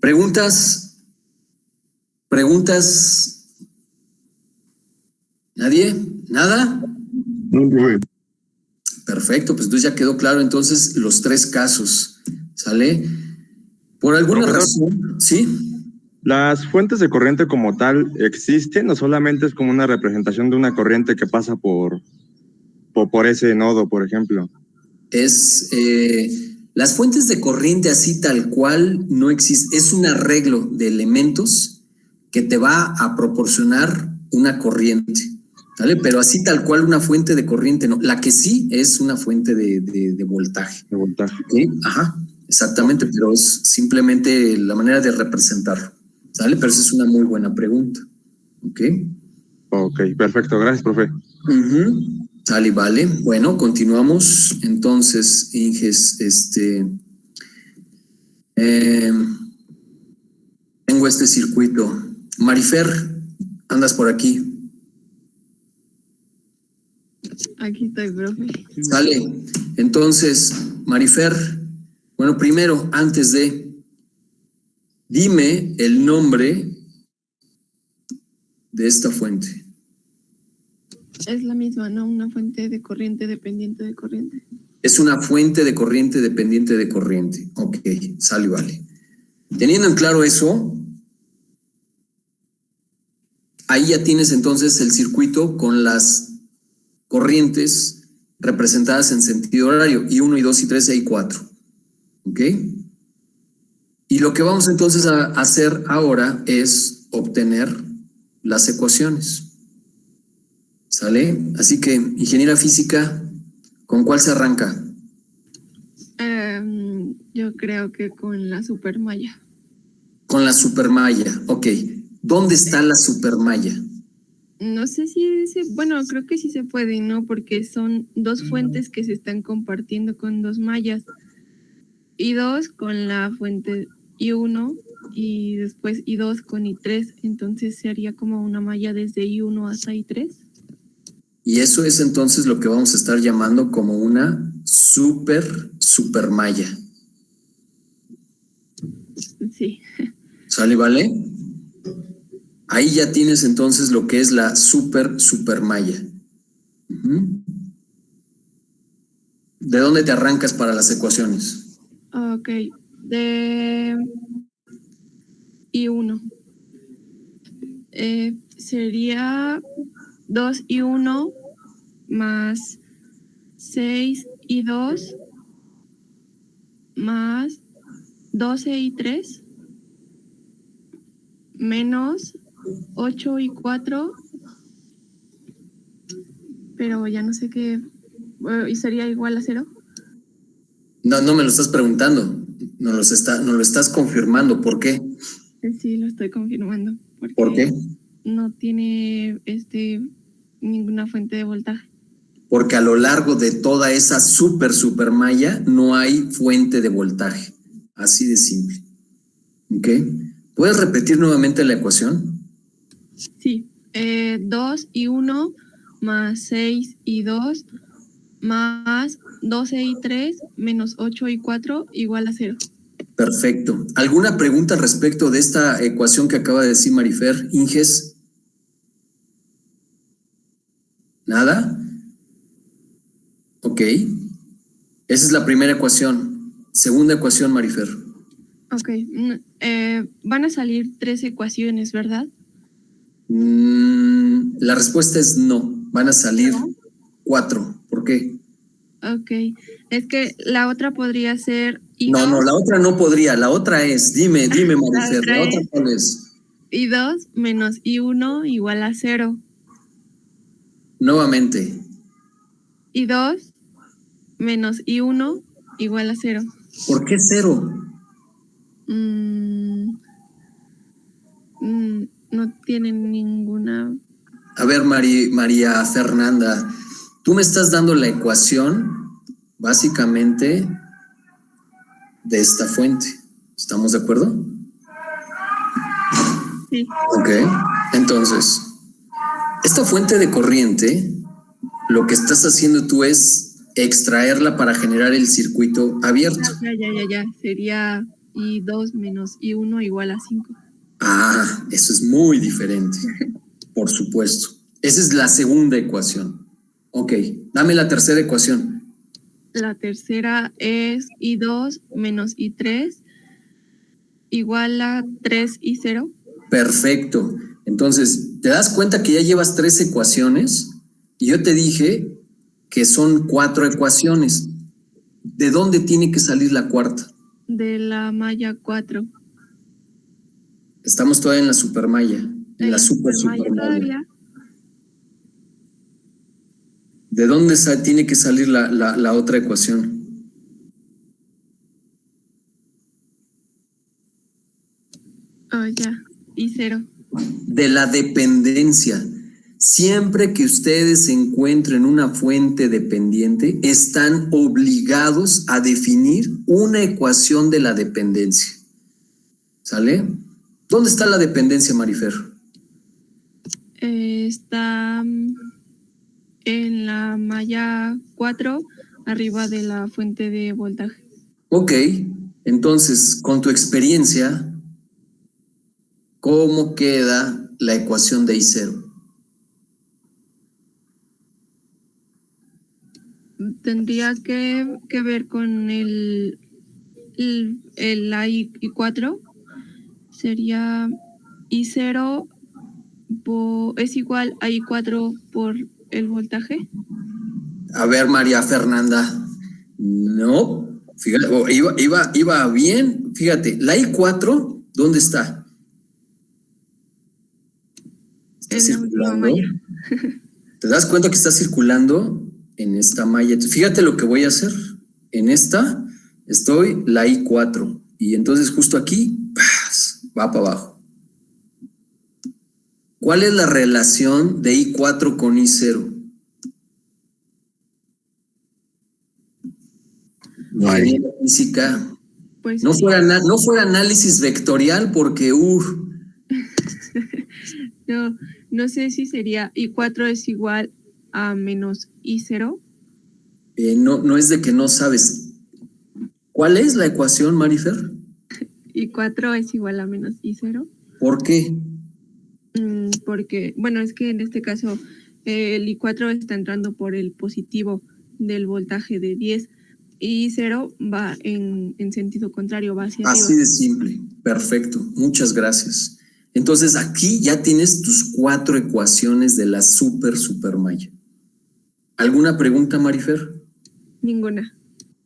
A: ¿Preguntas? ¿Preguntas? ¿Nadie? ¿Nada?
E: No, profe.
A: Perfecto, pues entonces ya quedó claro entonces los tres casos. ¿Sale? Por alguna razón, ¿sí?
F: ¿Las fuentes de corriente como tal existen o solamente es como una representación de una corriente que pasa por ese nodo, por ejemplo?
A: Las fuentes de corriente así tal cual no existe. Es un arreglo de elementos que te va a proporcionar una corriente. ¿Vale? Pero así tal cual una fuente de corriente no. La que sí es una fuente de voltaje.
F: De voltaje.
A: ¿Sí? Ajá, exactamente, pero es simplemente la manera de representarlo. ¿Sale? Pero esa es una muy buena pregunta. ¿Ok?
F: Ok, perfecto. Gracias, profe.
A: Sale y vale. Bueno, continuamos. Entonces, Inges, tengo este circuito. Marifer, andas por aquí.
I: Aquí estoy, profe.
A: Sale. Entonces, Marifer, bueno, primero, antes de, dime el nombre de esta fuente.
I: Es la misma, ¿no? Una fuente de corriente dependiente de corriente.
A: Es una fuente de corriente dependiente de corriente. Ok, sale y vale. Teniendo en claro eso, ahí ya tienes entonces el circuito con las corrientes representadas en sentido horario, I1, I2, I3 y I4. ¿Ok? Y lo que vamos entonces a hacer ahora es obtener las ecuaciones. ¿Sale? Así que, ingeniera física, ¿Con cuál se arranca?
I: Yo creo que con la supermalla.
A: Con la supermalla, ok. ¿Dónde está la supermalla?
I: No sé si bueno, creo que sí se puede, ¿no? Porque son dos fuentes que se están compartiendo con dos mallas. I2 con la fuente I1 y después I2 con I3. Entonces sería como una malla desde I1 hasta I3.
A: Y eso es entonces lo que vamos a estar llamando como una supermalla.
I: Sí.
A: ¿Sale, vale? Ahí ya tienes entonces lo que es la supermalla. ¿De dónde te arrancas para las ecuaciones?
I: Ok, de I1. Sería 2I1 más 6I2 más 12I3 menos 8I4, pero ya no sé qué, ¿y sería igual a 0?
A: No me lo estás preguntando, no lo estás confirmando. ¿Por qué?
I: Sí, lo estoy confirmando.
A: ¿Por qué?
I: No tiene ninguna fuente de voltaje.
A: Porque a lo largo de toda esa supermalla no hay fuente de voltaje. Así de simple. ¿Ok? ¿Puedes repetir nuevamente la ecuación?
I: Sí. 2I1 más 6I2 más 12I3 menos 8I4 igual a 0.
A: Perfecto. ¿Alguna pregunta respecto de esta ecuación que acaba de decir Marifer? Inges. ¿Nada? Ok. Esa es la primera ecuación. Segunda ecuación, Marifer.
I: Ok. Van a salir 3 ecuaciones, ¿verdad?
A: La respuesta es no. Van a salir 4. ¿Por qué?
I: Ok. Es que la otra podría ser I2.
A: No, la otra no podría. La otra es, dime, Marifer, ¿la otra cuál es?
I: I2 menos I1 igual a 0.
A: Nuevamente.
I: I2 menos I1 igual a 0.
A: ¿Por qué 0?
I: No tienen ninguna.
A: A ver, María Fernanda, tú me estás dando la ecuación básicamente de esta fuente. ¿Estamos de acuerdo?
I: Sí.
A: Ok. Entonces, esta fuente de corriente, lo que estás haciendo tú es extraerla para generar el circuito abierto.
I: Ya. Sería I2 menos I1 igual a 5.
A: Ah, eso es muy diferente. Por supuesto. Esa es la segunda ecuación. Ok, dame la tercera ecuación.
I: La tercera es I2 menos I3 igual a 3I0.
A: Perfecto. Entonces, ¿te das cuenta que ya llevas 3 ecuaciones? Y yo te dije que son 4 ecuaciones. ¿De dónde tiene que salir la cuarta?
I: De la malla 4.
A: Estamos todavía en la supermalla. En la supermalla. ¿De dónde tiene que salir la otra ecuación?
I: Ya. I0.
A: De la dependencia. Siempre que ustedes encuentren una fuente dependiente, están obligados a definir una ecuación de la dependencia. ¿Sale? ¿Dónde está la dependencia, Marifer?
I: Está en la malla 4, arriba de la fuente de voltaje.
A: Ok, entonces, con tu experiencia, ¿cómo queda la ecuación de I0?
I: Tendría que ver con el I4. Sería I0 es igual a I4 por el voltaje.
A: A ver, María Fernanda. No, fíjate, iba bien. Fíjate, la I4, ¿dónde está? Está
I: en
A: circulando.
I: La última malla.
A: ¿Te das cuenta que está circulando en esta malla. Fíjate lo que voy a hacer. En esta estoy la I4 y entonces justo aquí va para abajo. ¿Cuál es la relación de I4 con I0?
E: Vale.
A: Física.
I: Pues
A: No
I: sí.
A: fuera análisis vectorial porque
I: No sé si sería I4 es igual a menos I0.
A: no es de que no sabes. ¿Cuál es la ecuación, Marifer?
I: I4 es igual a menos I0.
A: ¿Por qué?
I: Porque, bueno, es que en este caso el I4 está entrando por el positivo del voltaje de 10 y 0 va en sentido contrario, va hacia
A: Así
I: arriba.
A: de simple. Perfecto. Muchas gracias. Entonces aquí ya tienes tus 4 ecuaciones de la super malla. ¿Alguna pregunta, Marifer?
I: Ninguna.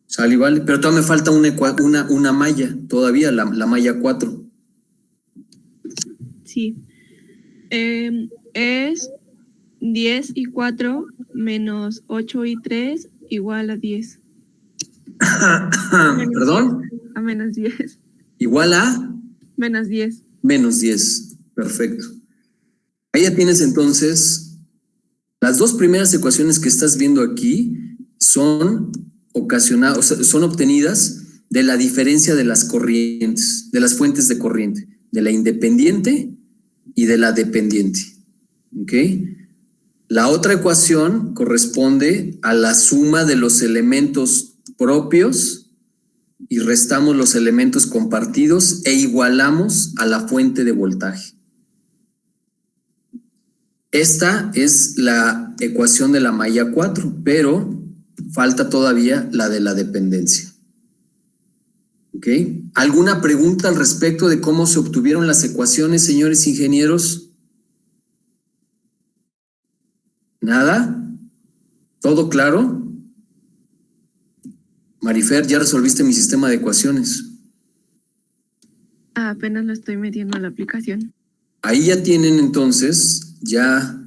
A: Sale, vale. Pero todavía me falta una malla, todavía la malla 4.
I: Sí. Es 10 y 4 menos 8 y 3 igual a 10.
A: ¿Perdón?
I: A menos 10.
A: Igual a
I: Menos 10.
A: menos 10. Perfecto. Ahí ya tienes entonces las 2 primeras ecuaciones que estás viendo aquí son obtenidas de la diferencia de las corrientes, de las fuentes de corriente, de la independiente y de la dependiente. ¿Ok? La otra ecuación corresponde a la suma de los elementos propios y restamos los elementos compartidos e igualamos a la fuente de voltaje. Esta es la ecuación de la malla 4, pero falta todavía la de la dependencia. ¿Ok? ¿Alguna pregunta al respecto de cómo se obtuvieron las ecuaciones, señores ingenieros? ¿Nada? ¿Todo claro? Marifer, ¿ya resolviste mi sistema de ecuaciones?
I: Apenas lo estoy metiendo a la aplicación.
A: Ahí ya tienen entonces ya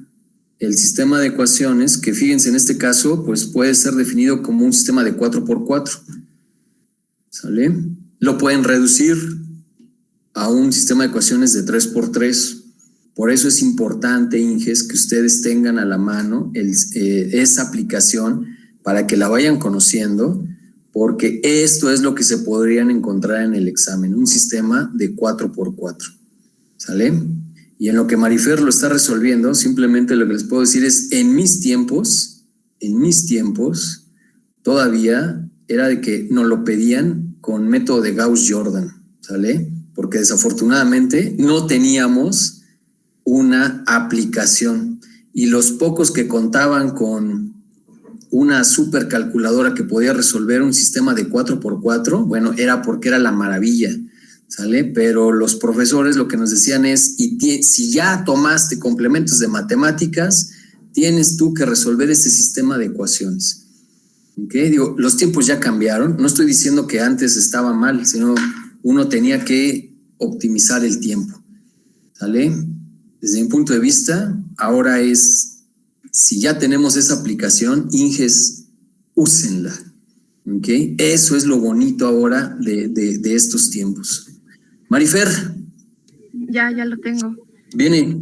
A: el sistema de ecuaciones que, fíjense, en este caso pues puede ser definido como un sistema de 4x4. ¿Sale? Lo pueden reducir a un sistema de ecuaciones de 3x3. Por eso es importante, Inges, que ustedes tengan a la mano esa aplicación para que la vayan conociendo, porque esto es lo que se podrían encontrar en el examen, un sistema de 4x4. ¿Sale? Y en lo que Marifer lo está resolviendo, simplemente lo que les puedo decir es, en mis tiempos, todavía era de que nos lo pedían con método de Gauss-Jordan, ¿sale? Porque desafortunadamente no teníamos una aplicación y los pocos que contaban con una supercalculadora que podía resolver un sistema de 4x4, bueno, era porque era la maravilla, ¿sale? Pero los profesores lo que nos decían es, si ya tomaste complementos de matemáticas, tienes tú que resolver este sistema de ecuaciones. ¿Ok? Digo, los tiempos ya cambiaron. No estoy diciendo que antes estaba mal, sino uno tenía que optimizar el tiempo. ¿Sale? Desde mi punto de vista, ahora es, si ya tenemos esa aplicación, Inges, úsenla. ¿Ok? Eso es lo bonito ahora de estos tiempos. Marifer.
I: Ya lo tengo.
A: Viene.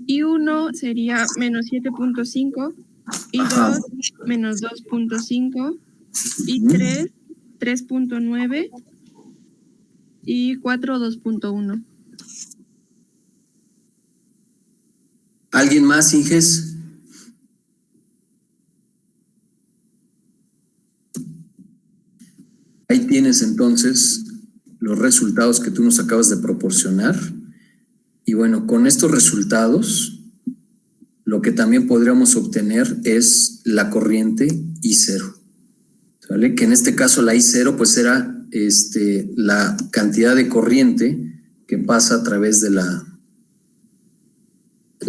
I: I1 sería menos 7.5, I2 menos 2.5, I3 3.9 y 4 2.1.
A: ¿Alguien más, Inges? Ahí tienes entonces los resultados que tú nos acabas de proporcionar. Y bueno, con estos resultados, lo que también podríamos obtener es la corriente I0. ¿Vale? Que en este caso la I0 pues era la cantidad de corriente que pasa a través de la...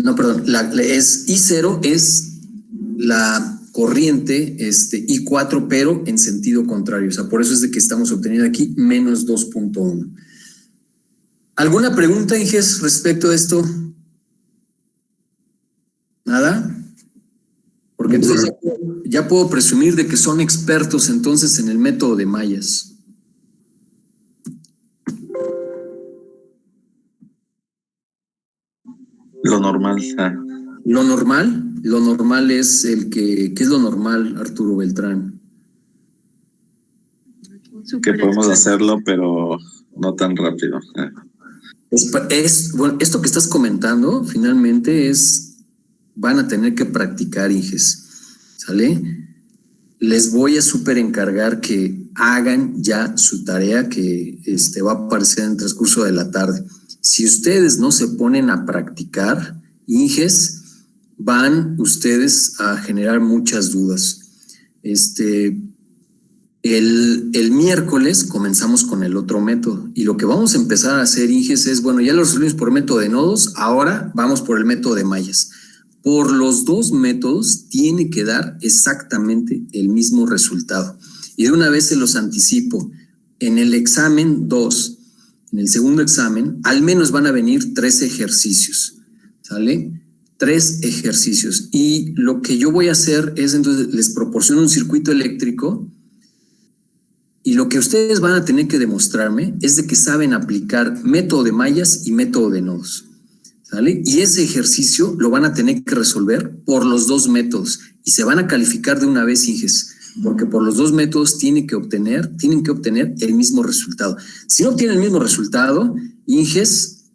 A: No, perdón, I0 es la corriente I4, pero en sentido contrario. O sea, por eso es de que estamos obteniendo aquí menos 2.1. ¿Alguna pregunta, Inges, respecto a esto? ¿Nada? Porque entonces ya puedo presumir de que son expertos entonces en el método de mallas.
J: Lo normal.
A: Lo normal es ¿qué es lo normal, Arturo Beltrán?
J: Que podemos hacerlo, pero no tan rápido.
A: Bueno, esto que estás comentando, finalmente van a tener que practicar, hijes, ¿sale? Les voy a súper encargar que hagan ya su tarea que va a aparecer en el transcurso de la tarde. Si ustedes no se ponen a practicar, hijes, van ustedes a generar muchas dudas. El miércoles comenzamos con el otro método y lo que vamos a empezar a hacer, Inges, es, bueno, ya lo resolvimos por método de nodos, ahora vamos por el método de mallas. Por los dos métodos tiene que dar exactamente el mismo resultado. Y de una vez se los anticipo, en el examen 2, en el segundo examen, al menos van a venir 3 ejercicios, ¿sale? 3 ejercicios. Y lo que yo voy a hacer es, entonces, les proporciono un circuito eléctrico. Y lo que ustedes van a tener que demostrarme es de que saben aplicar método de mallas y método de nodos, ¿sale? Y ese ejercicio lo van a tener que resolver por los dos métodos y se van a calificar de una vez, Inges, porque por los dos métodos tienen que obtener el mismo resultado. Si no obtienen el mismo resultado, Inges,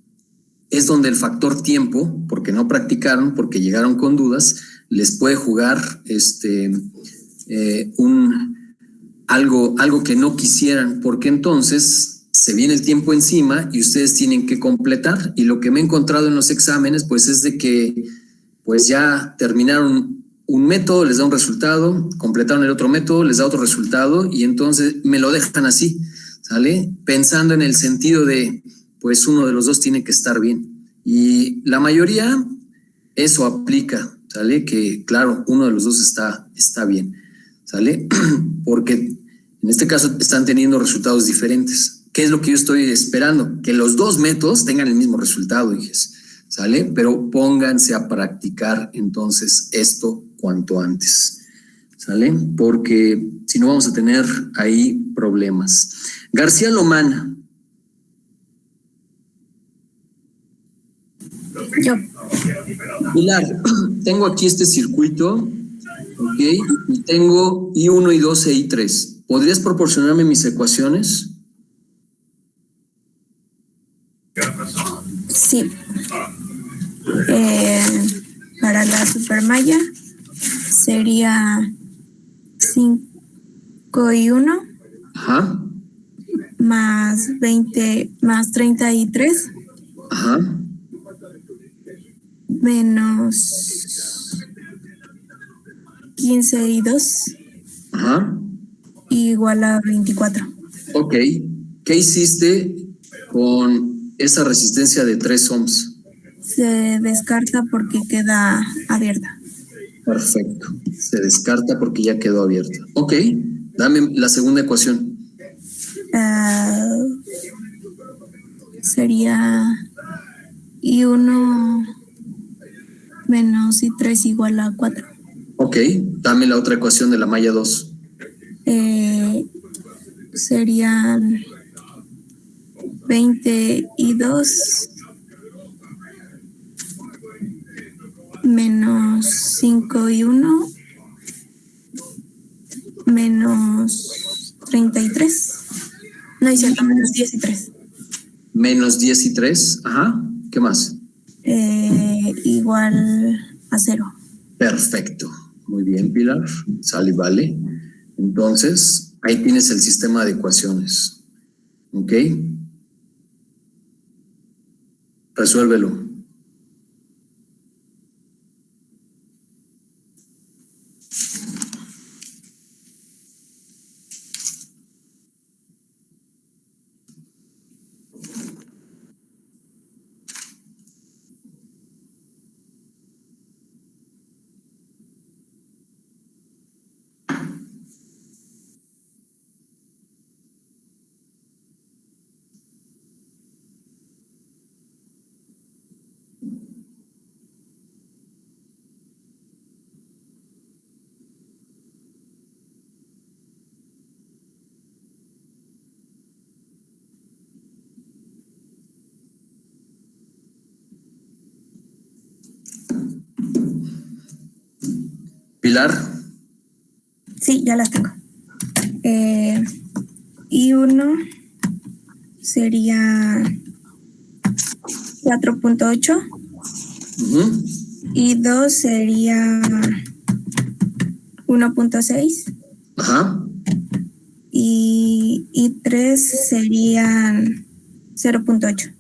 A: es donde el factor tiempo, porque no practicaron, porque llegaron con dudas, les puede jugar algo que no quisieran, porque entonces se viene el tiempo encima y ustedes tienen que completar. Y lo que me he encontrado en los exámenes, pues es de que pues ya terminaron un método, les da un resultado, completaron el otro método, les da otro resultado y entonces me lo dejan así, ¿sale? Pensando en el sentido de, pues uno de los dos tiene que estar bien. Y la mayoría eso aplica, ¿sale? Que claro, uno de los dos está bien, ¿sale? Porque en este caso están teniendo resultados diferentes. ¿Qué es lo que yo estoy esperando? Que los dos métodos tengan el mismo resultado, hijes, ¿sale? Pero pónganse a practicar entonces esto cuanto antes, ¿sale? Porque si no vamos a tener ahí problemas. García Lomana.
H: Yo.
A: Pilar, tengo aquí este circuito, ¿ok? Y tengo I1, I2 e I3. ¿Podrías proporcionarme mis ecuaciones?
H: Sí. Para la supermalla sería 5 y 1
A: Ajá.
H: más 20 más 33
A: Ajá.
H: menos 15 y 2
A: Ajá.
H: igual a 24.
A: Ok. ¿Qué hiciste con esa resistencia de 3 ohms?
H: Se descarta porque queda abierta.
A: Perfecto. Se descarta porque ya quedó abierta. Ok. Dame la segunda ecuación.
H: Sería I1 menos I3 igual a 4.
A: Ok. Dame la otra ecuación de la malla 2.
H: Serían 20 y 2 menos 5 y 1 menos 33. No es cierto, menos 10 y 3.
A: Menos 10 y 3. Ajá. ¿Qué más?
H: Igual a 0.
A: Perfecto. Muy bien, Pilar. Sale y vale. Entonces, ahí tienes el sistema de ecuaciones. ¿Ok? Resuélvelo. Pilar.
H: Sí, ya las tengo. I1 sería 4.8.
A: Ujú.
H: I2 sería 1.6.
A: Ajá.
H: Y I3 serían 0.8.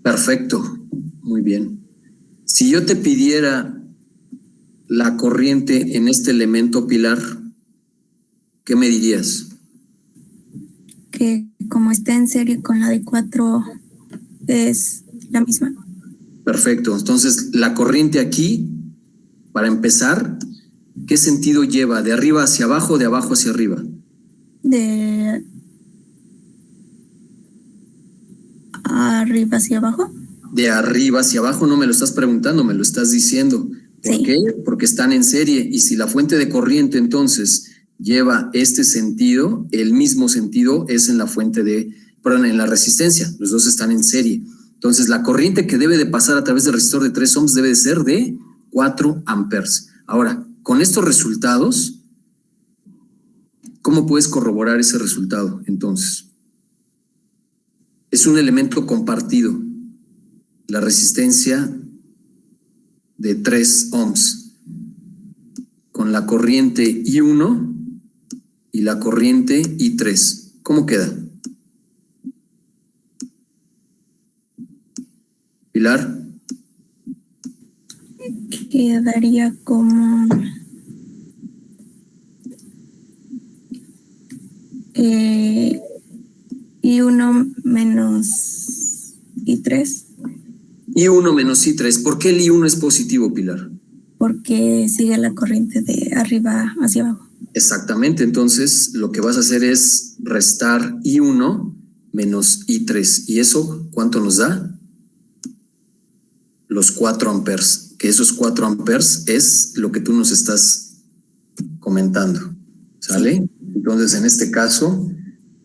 A: Perfecto. Muy bien. Si yo te pidiera la corriente en este elemento, Pilar, ¿qué me dirías?
H: Que como está en serie con la de 4 es la misma.
A: Perfecto. Entonces, la corriente aquí, para empezar, ¿qué sentido lleva? ¿De arriba hacia abajo o de abajo hacia arriba?
H: De arriba hacia abajo.
A: De arriba hacia abajo, no me lo estás preguntando, me lo estás diciendo. ¿Por qué? Porque están en serie, y si la fuente de corriente entonces lleva este sentido, el mismo sentido es en la en la resistencia, los dos están en serie. Entonces la corriente que debe de pasar a través del resistor de 3 ohms debe de ser de 4 amperes. Ahora, con estos resultados, ¿cómo puedes corroborar ese resultado entonces? Es un elemento compartido, la resistencia de 3 ohms con la corriente I1 y la corriente I3. ¿Cómo queda? Pilar.
H: Quedaría como I1 menos I3.
A: I1 menos I3. ¿Por qué el I1 es positivo, Pilar?
H: Porque sigue la corriente de arriba hacia abajo.
A: Exactamente. Entonces, lo que vas a hacer es restar I1 menos I3. ¿Y eso cuánto nos da? Los 4 amperes. Que esos 4 amperes es lo que tú nos estás comentando. ¿Sale? Entonces, en este caso,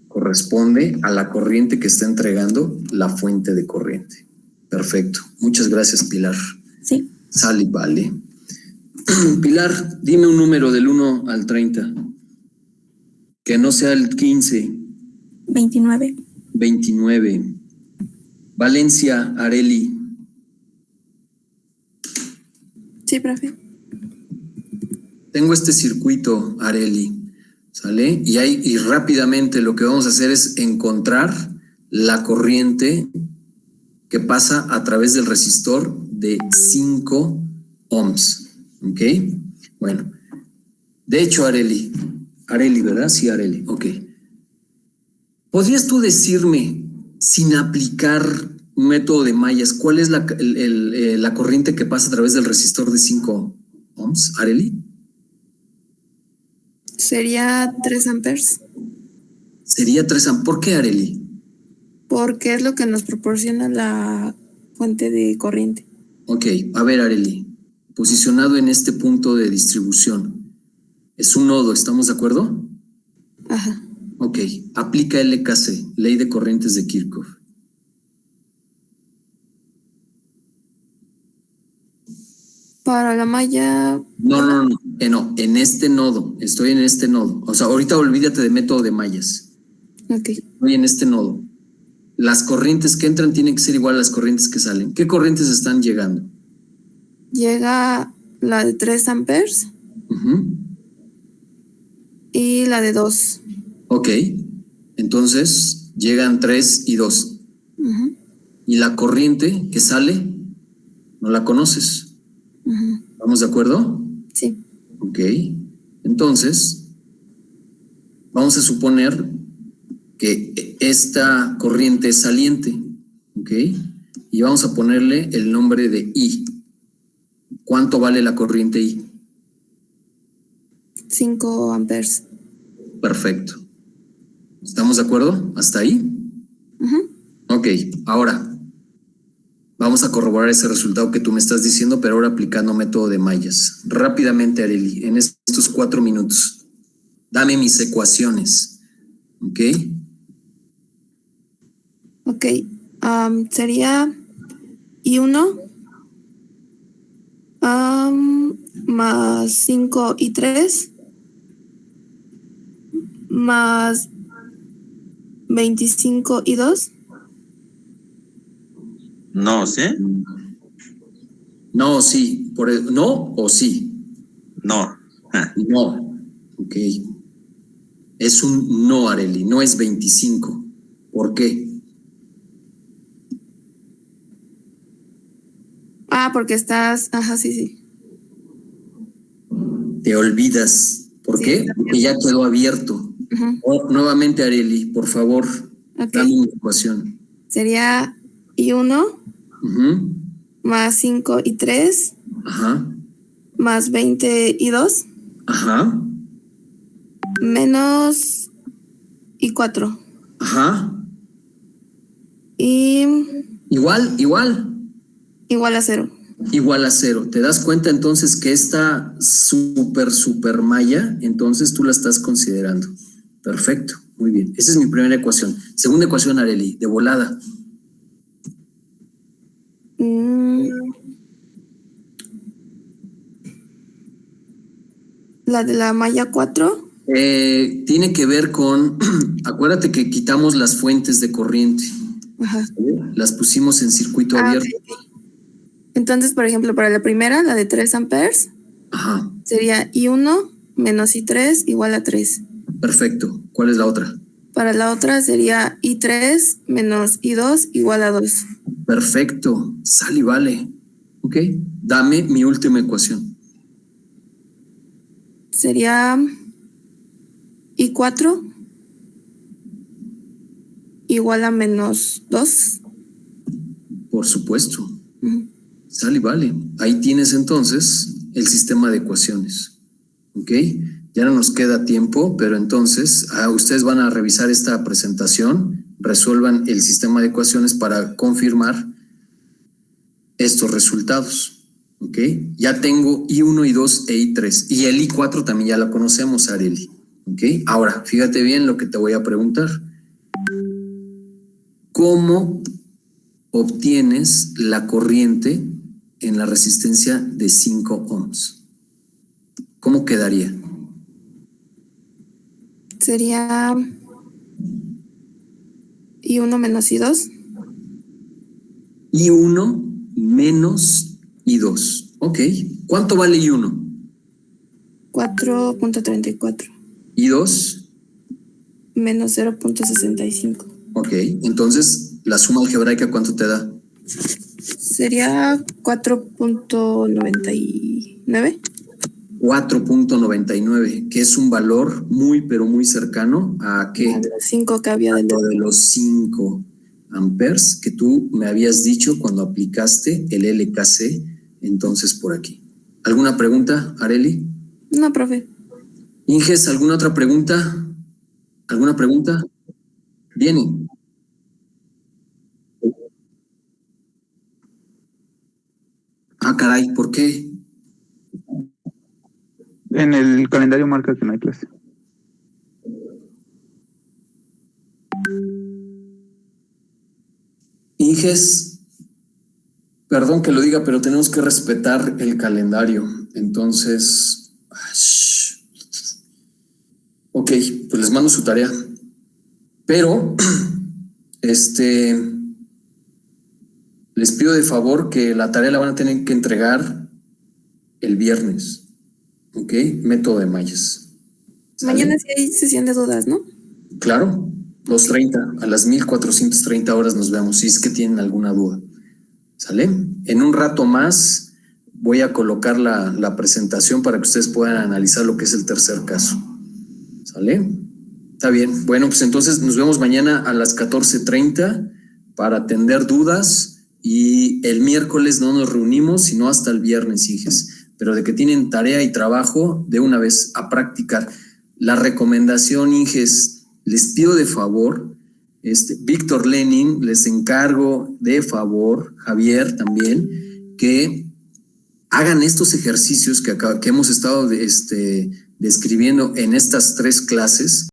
A: corresponde a la corriente que está entregando la fuente de corriente. Perfecto. Muchas gracias, Pilar.
H: Sí.
A: Sale, vale. Pilar, dime un número del 1 al 30. Que no sea el 15.
H: 29.
A: 29. Valencia, Areli.
I: Sí, profe.
A: Tengo este circuito, Areli. ¿Sale? Y rápidamente lo que vamos a hacer es encontrar la corriente que pasa a través del resistor de 5 ohms. ¿Ok? Bueno. De hecho, Areli, ¿verdad? Sí, Areli. Ok. ¿Podrías tú decirme, sin aplicar un método de mallas, cuál es la corriente que pasa a través del resistor de 5 ohms, Areli?
I: Sería 3 amperes.
A: Sería 3 amperes. ¿Por qué, Areli?
I: Porque es lo que nos proporciona la fuente de corriente.
A: Ok, a ver, Areli, posicionado en este punto de distribución, es un nodo, ¿estamos de acuerdo?
I: Ajá.
A: Ok, aplica LKC, Ley de Corrientes de Kirchhoff.
I: Para la malla...
A: No, en este nodo, estoy en este nodo. O sea, ahorita olvídate de método de mallas.
I: Ok.
A: Estoy en este nodo. Las corrientes que entran tienen que ser igual a las corrientes que salen. ¿Qué corrientes están llegando?
I: Llega la de 3 amperes y la de 2.
A: Ok, entonces llegan 3 y 2. Y la corriente que sale, no la conoces. ¿Estamos de acuerdo?
I: Sí.
A: Ok, entonces vamos a suponer que esta corriente es saliente, ¿ok? Y vamos a ponerle el nombre de I. ¿Cuánto vale la corriente I?
I: 5 amperes.
A: Perfecto. ¿Estamos de acuerdo? ¿Hasta ahí? Ok, ahora vamos a corroborar ese resultado que tú me estás diciendo, pero ahora aplicando método de mallas. Rápidamente, Areli, en estos 4 minutos, dame mis ecuaciones, ¿ok?
I: Ok, sería I1
H: más 5 y 3 más 25 y 2.
J: No, ¿sí?
A: No, sí. ¿No o sí?
J: No. Ah,
A: No. Ok. Es un no, Areli, no es 25. ¿Por qué?
H: Porque estás... Ajá, sí.
A: Te olvidas. ¿Por
H: Sí,
A: qué?
H: está
A: Porque
H: bien.
A: ya quedó abierto. Nuevamente, Areli, por favor,
H: Ok.
A: dame una ecuación.
H: Sería I1
A: Ujú.
H: más 5 y 3
A: Ajá.
H: más 20 y 2
A: Ajá.
H: menos I4.
A: Ajá.
H: Y
A: Igual.
H: igual a 0.
A: Igual a 0. ¿Te das cuenta entonces que esta super malla, entonces tú la estás considerando? Perfecto, muy bien. Esa es mi primera ecuación. Segunda ecuación, Areli, de volada.
H: La de la malla 4.
A: Tiene que ver con, acuérdate que quitamos las fuentes de corriente.
H: Ajá.
A: Las pusimos en circuito abierto.
H: Ok. Entonces, por ejemplo, para la primera, la de 3 amperes,
A: Ajá,
H: sería I1 menos I3 igual a 3.
A: perfecto. ¿Cuál es la otra?
H: Para la otra sería I3 menos I2 igual a 2.
A: Perfecto, sale y vale. Ok, dame mi última ecuación.
H: Sería I4 igual a menos 2.
A: Por supuesto. Sale y vale. Ahí tienes entonces el sistema de ecuaciones. ¿Ok? Ya no nos queda tiempo, pero entonces ustedes van a revisar esta presentación, resuelvan el sistema de ecuaciones para confirmar estos resultados. ¿Ok? Ya tengo I1, I2 e I3. Y el I4 también ya la conocemos, Areli. ¿Ok? Ahora, fíjate bien lo que te voy a preguntar. ¿Cómo obtienes la corriente en la resistencia de 5 ohms? ¿Cómo quedaría?
H: Sería I1 menos I2.
A: I1 menos I2. Ok. ¿Cuánto vale I1?
H: 4.34
A: I2.
H: menos 0.65.
A: Ok. Entonces, la suma algebraica, ¿cuánto te da?
H: Sería 4.99.
A: 4.99, que es un valor muy, pero muy cercano a ¿qué?
H: A los 5 que había del
A: Lo de los 5 amperes que tú me habías dicho cuando aplicaste el LKC, entonces por aquí. ¿Alguna pregunta, Areli?
H: No, profe.
A: Inges, ¿alguna otra pregunta? ¿Alguna pregunta? Viene. Caray, ¿por qué?
D: En el calendario marca que no hay clase.
A: Inges, perdón que lo diga, pero tenemos que respetar el calendario. Entonces, ok, pues les mando su tarea. Pero, les pido de favor que la tarea la van a tener que entregar el viernes. Ok, método de mallas. ¿Sale?
H: Mañana sí hay sesión de dudas, ¿no?
A: Claro, 2:30, a las 1430 horas nos vemos, si es que tienen alguna duda. ¿Sale? En un rato más voy a colocar la presentación para que ustedes puedan analizar lo que es el tercer caso. ¿Sale? Está bien. Bueno, pues entonces nos vemos mañana a las 14:30 para atender dudas y el miércoles no nos reunimos, sino hasta el viernes, Inges. Pero de que tienen tarea y trabajo, de una vez a practicar. La recomendación, Inges, les pido de favor, Víctor Lenin, les encargo de favor, Javier también, que hagan estos ejercicios que hemos estado describiendo en estas 3 clases.